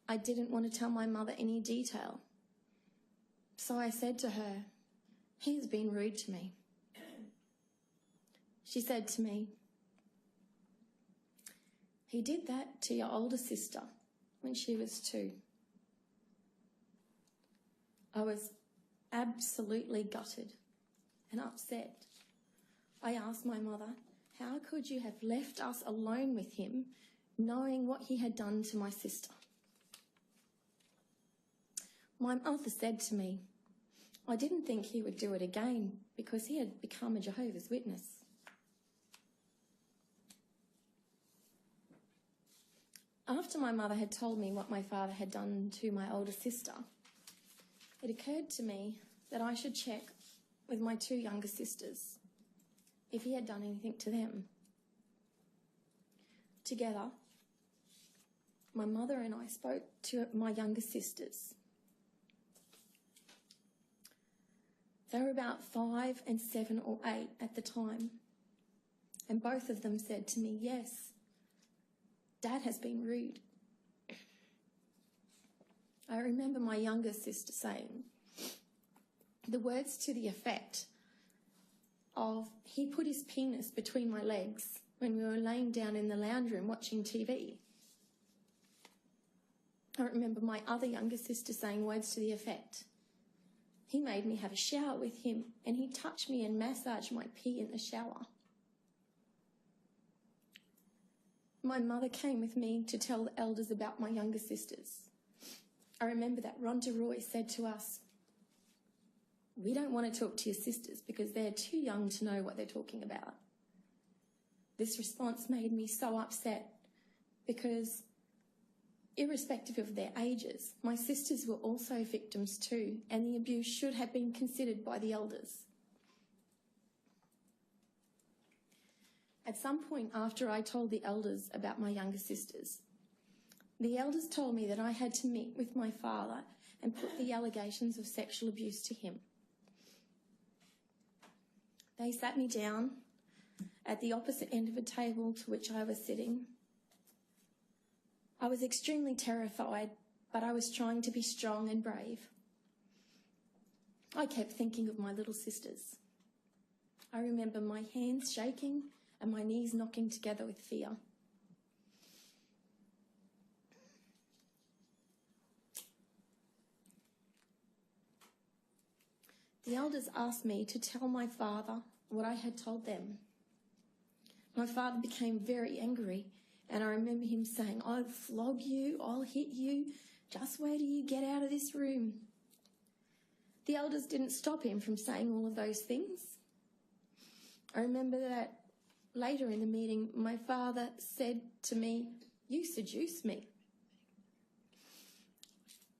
I didn't want to tell my mother any detail, so I said to her, "He has been rude to me." She said to me, "He did that to your older sister when she was 2. I was absolutely gutted and upset. I asked my mother, "How could you have left us alone with him, knowing what he had done to my sister?" My mother said to me, "I didn't think he would do it again because he had become a Jehovah's Witness." After my mother had told me what my father had done to my older sister, it occurred to me that I should check with my 2 younger sisters if he had done anything to them. Together, my mother and I spoke to my younger sisters. They were about 5 and 7 or 8 at the time, and both of them said to me, "Yes, Dad has been rude." I remember my younger sister saying the words to the effect of, "He put his penis between my legs when we were laying down in the lounge room watching TV." I remember my other younger sister saying words to the effect, "He made me have a shower with him and he touched me and massaged my pee in the shower." My mother came with me to tell the elders about my younger sisters. I remember that Rhonda Roy said to us, "We don't want to talk to your sisters because they're too young to know what they're talking about." This response made me so upset because, irrespective of their ages, my sisters were also victims too, and the abuse should have been considered by the elders. At some point after I told the elders about my younger sisters, the elders told me that I had to meet with my father and put the allegations of sexual abuse to him. They sat me down at the opposite end of a table to which I was sitting. I was extremely terrified, but I was trying to be strong and brave. I kept thinking of my little sisters. I remember my hands shaking and my knees knocking together with fear. The elders asked me to tell my father what I had told them. My father became very angry, and I remember him saying, "I'll flog you, I'll hit you, just wait till you get out of this room." The elders didn't stop him from saying all of those things. I remember that later in the meeting, my father said to me, "You seduced me."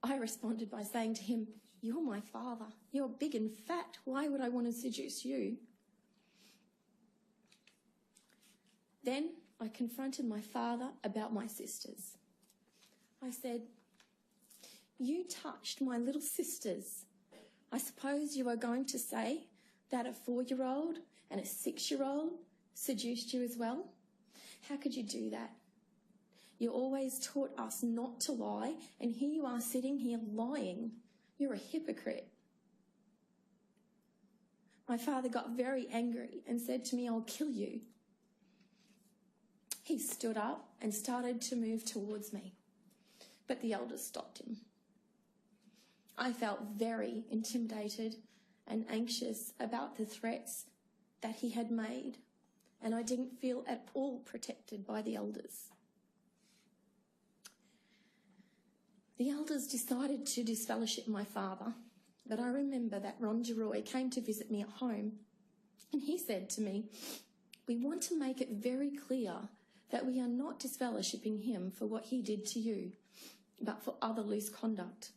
I responded by saying to him, "You're my father. You're big and fat. Why would I want to seduce you?" Then I confronted my father about my sisters. I said, "You touched my little sisters. I suppose you are going to say that a 4-year-old and a 6-year-old seduced you as well? How could you do that? You always taught us not to lie, and here you are sitting here lying. You're a hypocrite." My father got very angry and said to me, "I'll kill you." He stood up and started to move towards me, but the elders stopped him. I felt very intimidated and anxious about the threats that he had made, and I didn't feel at all protected by the elders. The elders decided to disfellowship my father, but I remember that Ron Geroy came to visit me at home, and he said to me, "We want to make it very clear that we are not disfellowshipping him for what he did to you, but for other loose conduct."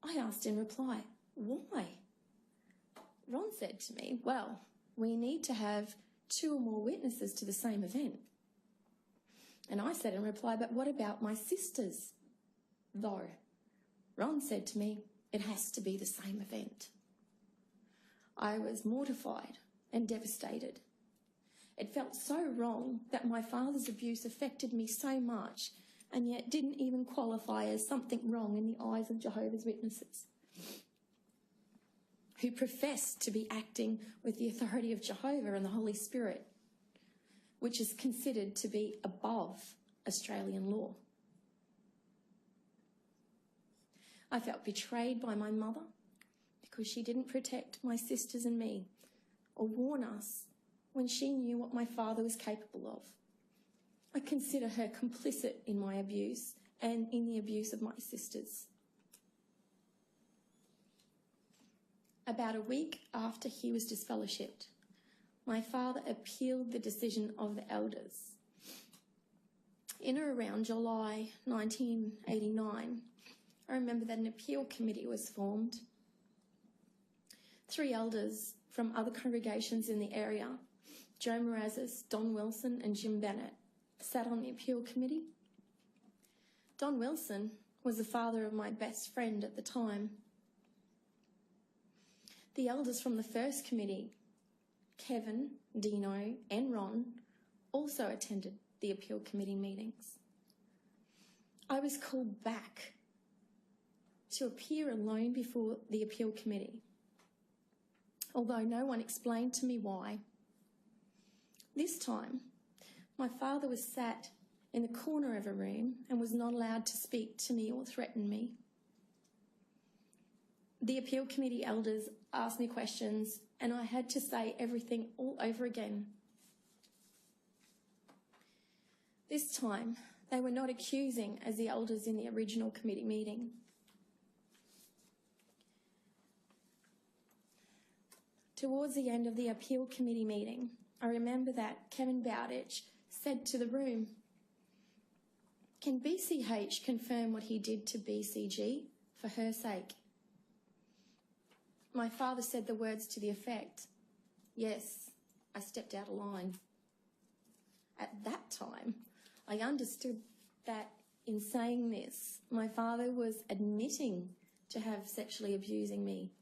I asked in reply, "Why?" Ron said to me, "Well, we need to have 2 or more witnesses to the same event." And I said in reply, "But what about my sisters?" Though Ron said to me, "It has to be the same event." I was mortified and devastated. It felt so wrong that my father's abuse affected me so much and yet didn't even qualify as something wrong in the eyes of Jehovah's Witnesses, who profess to be acting with the authority of Jehovah and the Holy Spirit, which is considered to be above Australian law. I felt betrayed by my mother because she didn't protect my sisters and me or warn us when she knew what my father was capable of. I consider her complicit in my abuse and in the abuse of my sisters. About a week after he was disfellowshipped, my father appealed the decision of the elders. In or around July 1989, I remember that an appeal committee was formed. 3 elders from other congregations in the area, Joe Morazes, Don Wilson and Jim Bennett, sat on the appeal committee. Don Wilson was the father of my best friend at the time. The elders from the first committee, Kevin, Dino and Ron, also attended the appeal committee meetings. I was called back to appear alone before the appeal committee, although no one explained to me why. This time, my father was sat in the corner of a room and was not allowed to speak to me or threaten me. The appeal committee elders asked me questions and I had to say everything all over again. This time, they were not accusing as the elders in the original committee meeting. Towards the end of the appeal committee meeting, I remember that Kevin Bowditch said to the room, "Can BCH confirm what he did to BCG for her sake?" My father said the words to the effect, "Yes, I stepped out of line." At that time, I understood that in saying this, my father was admitting to have sexually abusing me.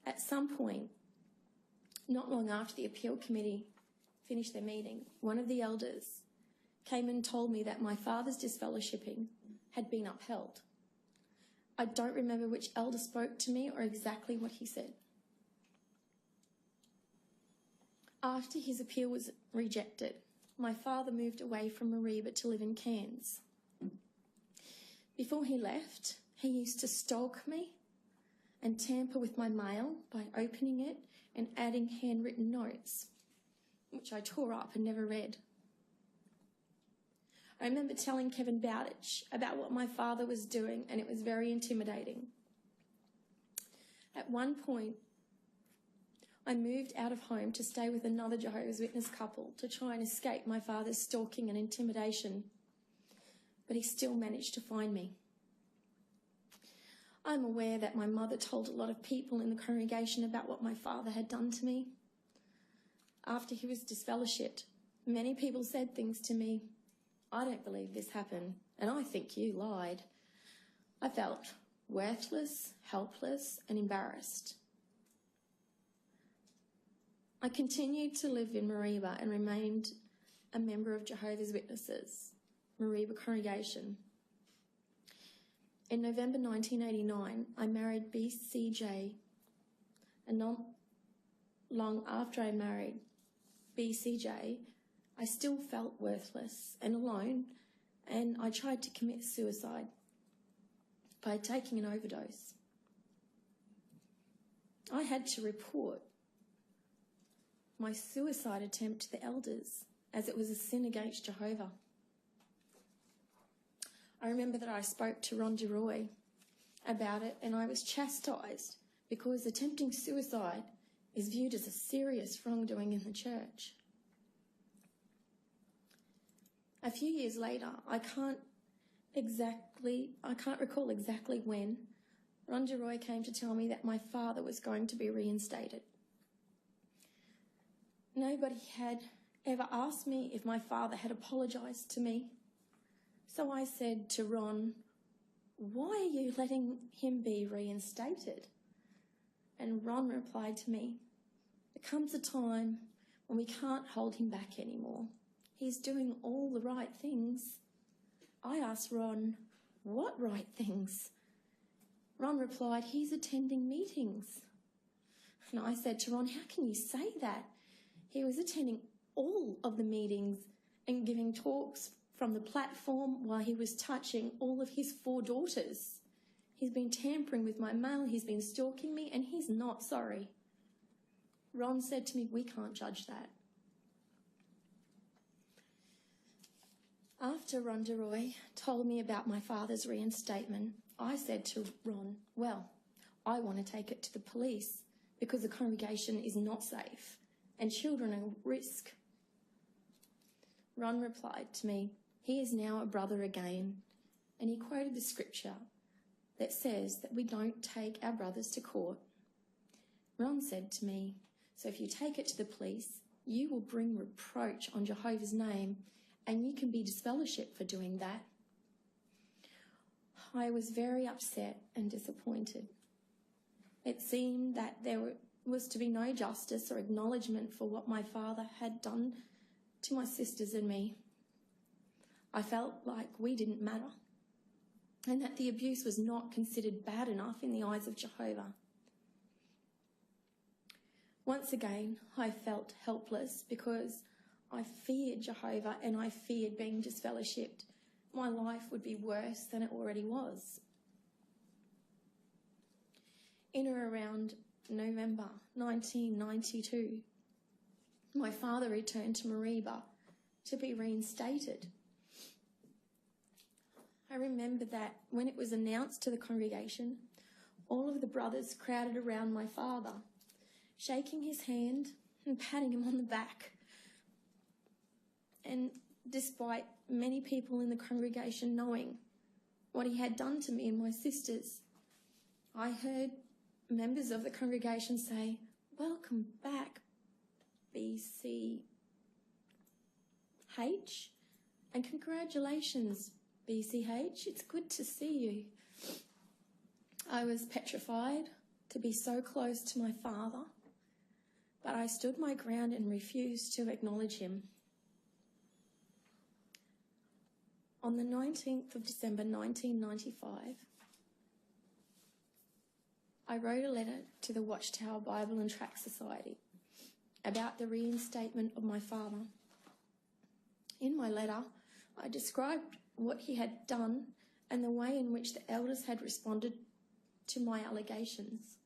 At some point, not long after the appeal committee finished their meeting, one of the elders came and told me that my father's disfellowshipping had been upheld. I don't remember which elder spoke to me or exactly what he said. After his appeal was rejected, my father moved away from Mareeba to live in Cairns. Before he left, he used to stalk me and tamper with my mail by opening it and adding handwritten notes, which I tore up and never read. I remember telling Kevin Bowditch about what my father was doing, and it was very intimidating. At one point, I moved out of home to stay with another Jehovah's Witness couple to try and escape my father's stalking and intimidation, but he still managed to find me. I'm aware that my mother told a lot of people in the congregation about what my father had done to me. After he was disfellowshipped, many people said things to me. I don't believe this happened, and I think you lied. I felt worthless, helpless, and embarrassed. I continued to live in Mareeba and remained a member of Jehovah's Witnesses, Mareeba congregation. In November 1989, I married BCJ, and not long after I married BCJ, I still felt worthless and alone, and I tried to commit suicide by taking an overdose. I had to report my suicide attempt to the elders, as it was a sin against Jehovah. I remember that I spoke to Ron DeRoy about it, and I was chastised because attempting suicide is viewed as a serious wrongdoing in the church. A few years later, I can't recall exactly when, Ron DeRoy came to tell me that my father was going to be reinstated. Nobody had ever asked me if my father had apologised to me. So I said to Ron, "Why are you letting him be reinstated?" And Ron replied to me, "There comes a time when we can't hold him back anymore. He's doing all the right things." I asked Ron, "What right things?" Ron replied, "He's attending meetings." And I said to Ron, "How can you say that? He was attending all of the meetings and giving talks from the platform while he was touching all of his 4 daughters. He's been tampering with my mail, he's been stalking me, and he's not sorry." Ron said to me, "We can't judge that." After Ron DeRoy told me about my father's reinstatement, I said to Ron, "Well, I want to take it to the police because the congregation is not safe and children are at risk." Ron replied to me, "He is now a brother again," and he quoted the scripture that says that we don't take our brothers to court. Ron said to me, "So if you take it to the police, you will bring reproach on Jehovah's name, and you can be disfellowshipped for doing that." I was very upset and disappointed. It seemed that there was to be no justice or acknowledgement for what my father had done to my sisters and me. I felt like we didn't matter, and that the abuse was not considered bad enough in the eyes of Jehovah. Once again, I felt helpless because I feared Jehovah and I feared being disfellowshipped. My life would be worse than it already was. In or around November 1992, my father returned to Mareeba to be reinstated. I remember that when it was announced to the congregation, all of the brothers crowded around my father, shaking his hand and patting him on the back. And despite many people in the congregation knowing what he had done to me and my sisters, I heard members of the congregation say, "Welcome back, BCH, and congratulations, BCH, it's good to see you." I was petrified to be so close to my father, but I stood my ground and refused to acknowledge him. On the 19th of December 1995, I wrote a letter to the Watchtower Bible and Tract Society about the reinstatement of my father. In my letter, I described what he had done and the way in which the elders had responded to my allegations.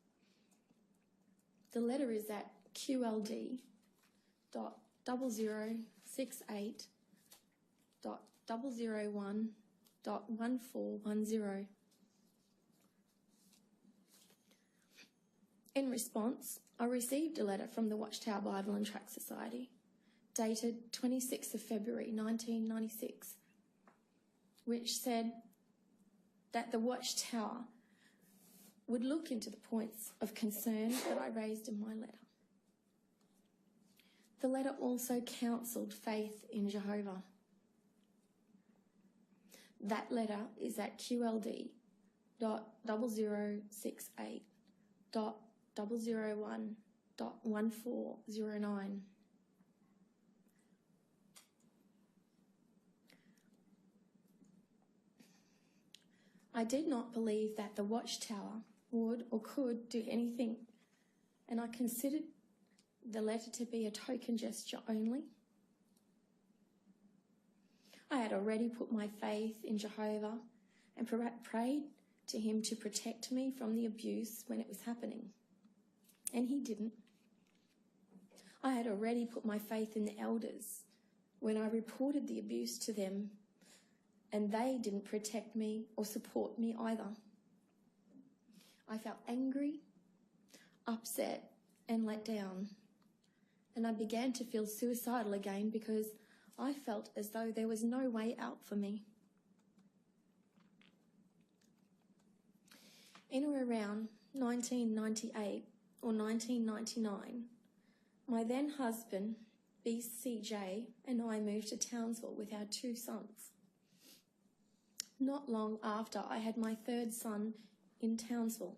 The letter is at QLD.0068.001.1410. In response, I received a letter from the Watchtower Bible and Tract Society, dated 26th of February 1996, which said that the Watchtower would look into the points of concern that I raised in my letter. The letter also counselled faith in Jehovah. That letter is at QLD.0068.001.1409. I did not believe that the Watchtower would or could do anything, and I considered the letter to be a token gesture only. I had already put my faith in Jehovah and prayed to him to protect me from the abuse when it was happening, and he didn't. I had already put my faith in the elders when I reported the abuse to them, and they didn't protect me or support me either. I felt angry, upset, and let down, and I began to feel suicidal again because I felt as though there was no way out for me. In or around 1998 or 1999, my then husband, BCJ, and I moved to Townsville with our 2 sons. Not long after, I had my 3rd son in Townsville.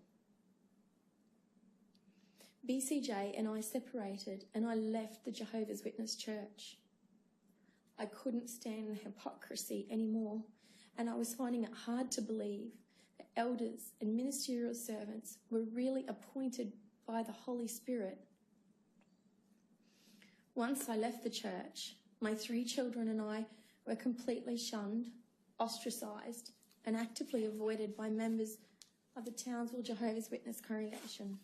BCJ and I separated, and I left the Jehovah's Witness Church. I couldn't stand the hypocrisy anymore, and I was finding it hard to believe that elders and ministerial servants were really appointed by the Holy Spirit. Once I left the church, my 3 children and I were completely shunned, ostracised, and actively avoided by members of the Townsville Jehovah's Witness congregation.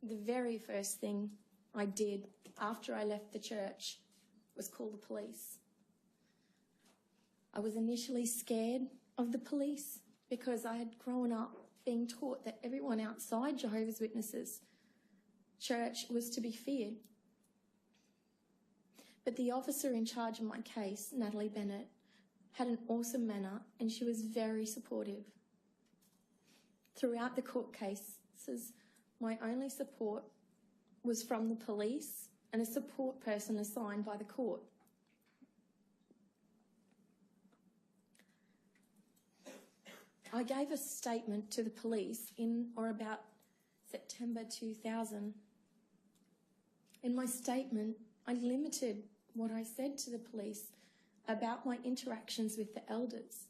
The very first thing I did after I left the church was call the police. I was initially scared of the police because I had grown up being taught that everyone outside Jehovah's Witnesses church was to be feared. But the officer in charge of my case, Natalie Bennett, had an awesome manner, and she was very supportive. Throughout the court cases, my only support was from the police and a support person assigned by the court. I gave a statement to the police in or about September 2000. In my statement, I limited what I said to the police about my interactions with the elders.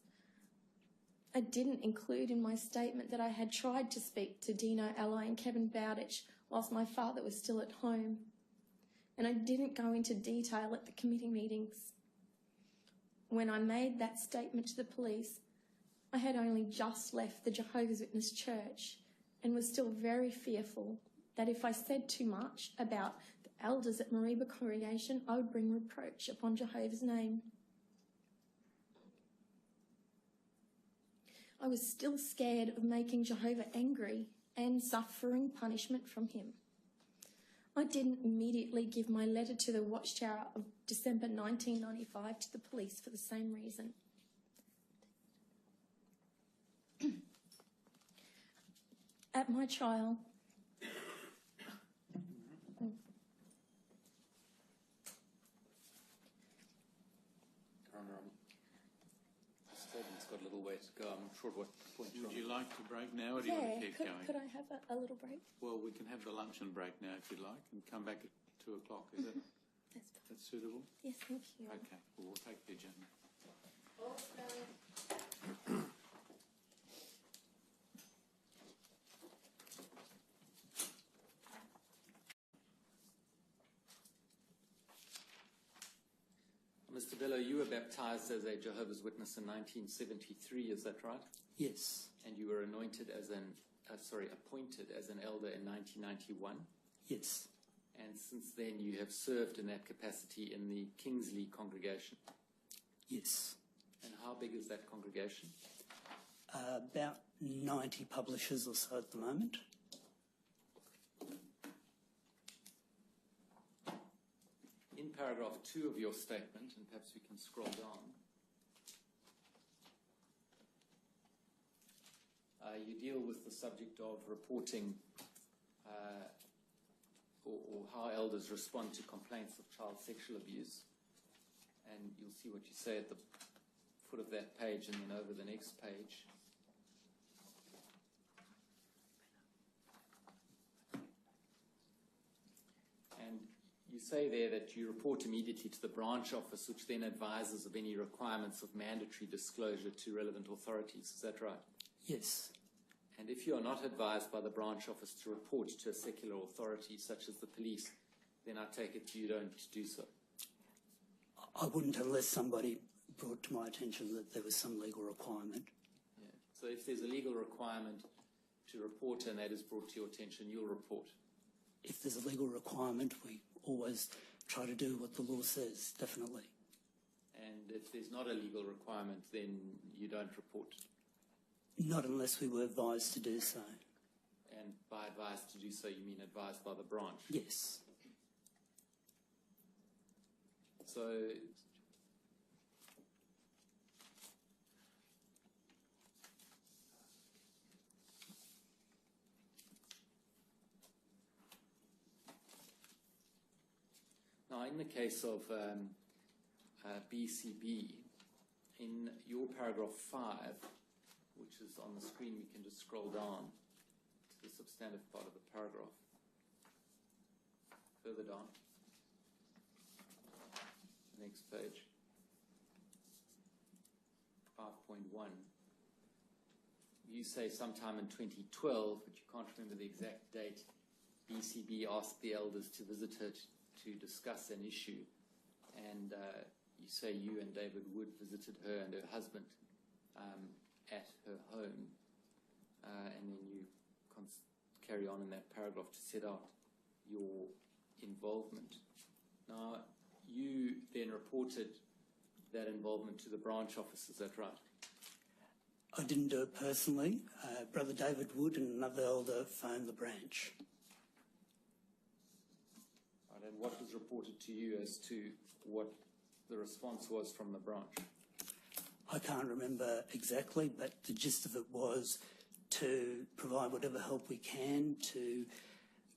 I didn't include in my statement that I had tried to speak to Dino Ally and Kevin Bowditch whilst my father was still at home. And I didn't go into detail at the committee meetings. When I made that statement to the police, I had only just left the Jehovah's Witness Church and was still very fearful that if I said too much about the elders at Mariba congregation, I would bring reproach upon Jehovah's name. I was still scared of making Jehovah angry and suffering punishment from him. I didn't immediately give my letter to the Watchtower of December 1995 to the police for the same reason. At my trial, Statement's got a little way to go. I'm not sure what point you're on. Would you like to break now, or do you want to keep going? Could I have a little break? Well, we can have the luncheon break now if you'd like, and come back at 2 o'clock. Is that That's fine. that's suitable? Yes, thank you. Okay. Well, we'll take the agenda. Mr. Bello, you were baptized as a Jehovah's Witness in 1973, is that right? Yes. And you were appointed as an elder in 1991? Yes. And since then you have served in that capacity in the Kingsley congregation? Yes. And how big is that congregation? About 90 publishers or so at the moment. In paragraph 2 of your statement, and perhaps we can scroll down, you deal with the subject of reporting or how elders respond to complaints of child sexual abuse. And you'll see what you say at the foot of that page and then over the next page. And you say there that you report immediately to the branch office, which then advises of any requirements of mandatory disclosure to relevant authorities. Is that right? Yes. And if you are not advised by the branch office to report to a secular authority, such as the police, then I take it you don't do so. I wouldn't unless somebody brought to my attention that there was some legal requirement. Yeah. So if there's a legal requirement to report and that is brought to your attention, you'll report. If there's a legal requirement, we always try to do what the law says, definitely. And if there's not a legal requirement, then you don't report. Not unless we were advised to do so. And by advised to do so, you mean advised by the branch? Yes. So now, in the case of BCB, in your paragraph 5, which is on the screen, we can just scroll down to the substantive part of the paragraph. Further down. Next page. 5.1. You say sometime in 2012, but you can't remember the exact date, BCB asked the elders to visit her to discuss an issue. And you say you and David Wood visited her and her husband at her home, and then you carry on in that paragraph to set out your involvement. Now, you then reported that involvement to the branch office, is that right? I didn't do it personally. Brother David Wood and another elder phoned the branch. Right, and what was reported to you as to what the response was from the branch? I can't remember exactly, but the gist of it was to provide whatever help we can to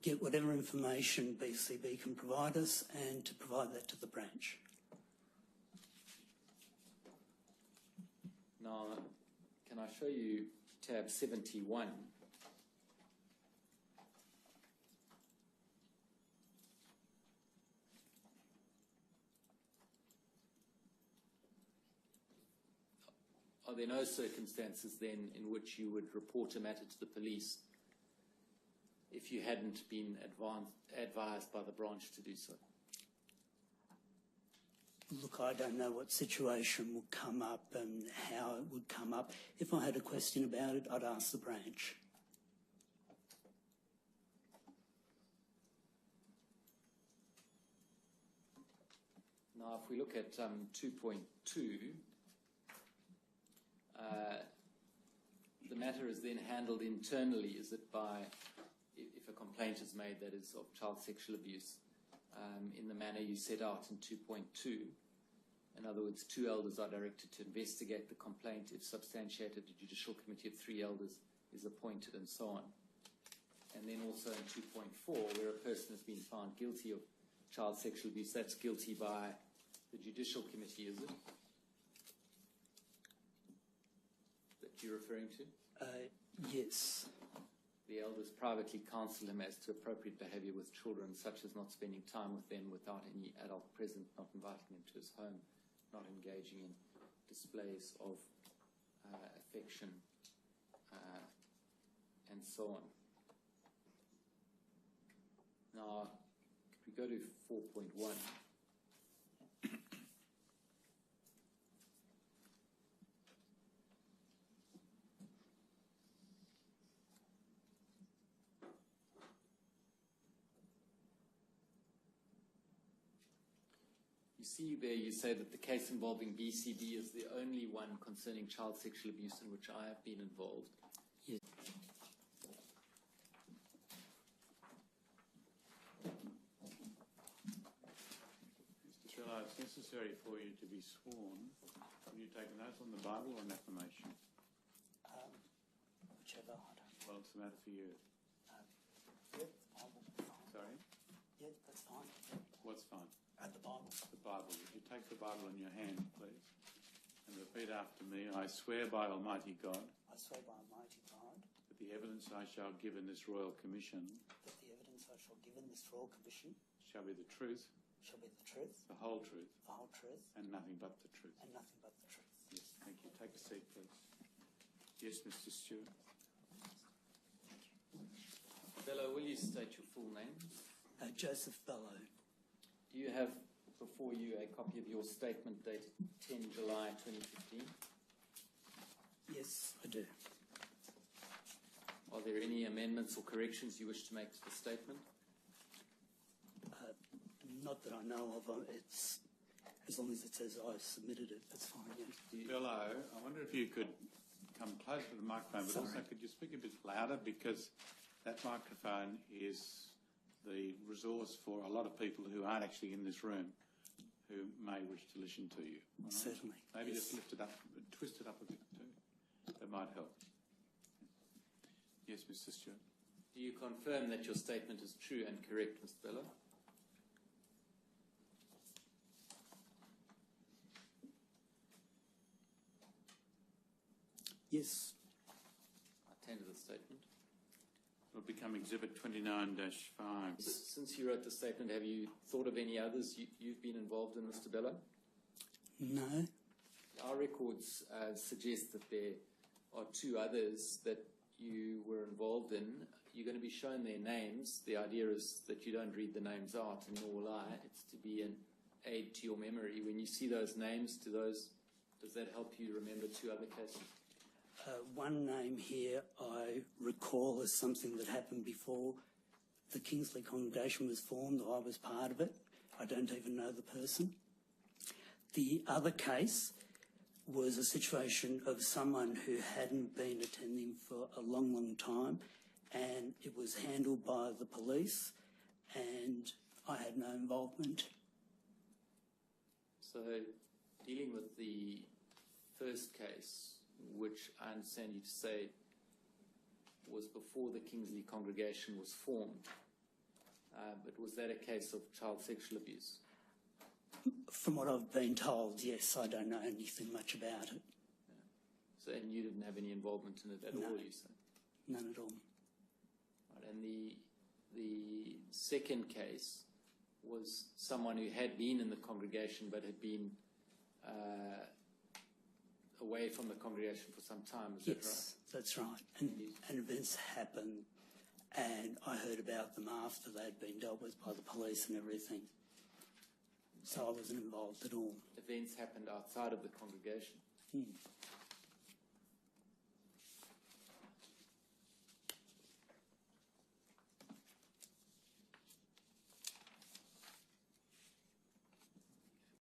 get whatever information BCB can provide us and to provide that to the branch. Now, can I show you tab 71? Are there no circumstances then in which you would report a matter to the police if you hadn't been advised by the branch to do so? Look, I don't know what situation would come up and how it would come up. If I had a question about it, I'd ask the branch. Now, if we look at 2.2, the matter is then handled internally, is it by, if a complaint is made that is of child sexual abuse, in the manner you set out in 2.2. In other words, 2 elders are directed to investigate the complaint. If substantiated, a judicial committee of 3 elders is appointed, and so on. And then also in 2.4, where a person has been found guilty of child sexual abuse, that's guilty by the judicial committee, is it? That you're referring to? Yes. The elders privately counsel him as to appropriate behaviour with children, such as not spending time with them without any adult present, not inviting them to his home, not engaging in displays of affection and so on. Now, if we go to 4.1. You see there, you say that the case involving BCB is the only one concerning child sexual abuse in which I have been involved. Yes. Mr. Trello, it's necessary for you to be sworn. Will you take an oath on the Bible or an affirmation? Whichever. I don't. Well, it's the matter for you. Yeah, Bible. Fine. Sorry? Yeah, that's fine. What's fine? The Bible. The Bible. Would you take the Bible in your hand, please, and repeat after me? I swear by Almighty God I swear by Almighty God that the evidence I shall give in this royal commission that the evidence I shall give in this royal commission shall be the truth, shall be the truth, the whole truth, the whole truth, and nothing but the truth. and nothing but the truth. Yes, thank you. Take a seat, please. Yes, Mr. Stewart. Bello, will you state your full name? Joseph Bellow. Do you have before you a copy of your statement dated 10 July 2015? Yes, I do. Are there any amendments or corrections you wish to make to the statement? Not that I know of. It's as long as it says I've submitted it, that's fine. Yeah. Bello, I wonder if you could come closer to the microphone, but also could you speak a bit louder, because that microphone is the resource for a lot of people who aren't actually in this room who may wish to listen to you. All right? Certainly. Maybe Yes. just lift it up, twist it up a bit too. That might help. Yes, Mr. Stewart. Do you confirm that your statement is true and correct, Mr. Bello? Yes. I tender the statement. Will become Exhibit 29-5. Since you wrote the statement, have you thought of any others you've been involved in, Mr. Bello? No. Our records suggest that there are two others that you were involved in. You're going to be shown their names. The idea is that you don't read the names out, and nor will I. It's to be an aid to your memory. When you see those names, does that help you remember two other cases? One name here I recall as something that happened before the Kingsley congregation was formed, or I was part of it. I don't even know the person. The other case was a situation of someone who hadn't been attending for a long, long time, and it was handled by the police, and I had no involvement. So, dealing with the first case, which I understand you to say was before the Kingsley congregation was formed, but was that a case of child sexual abuse? From what I've been told, yes, I don't know anything much about it. Yeah. So, and you didn't have any involvement in it at all, you say? None at all. Right, and the second case was someone who had been in the congregation but had been away from the congregation for some time, is that right? Yes, that's right. And events happened, and I heard about them after they'd been dealt with by the police and everything. So I wasn't involved at all. Events happened outside of the congregation.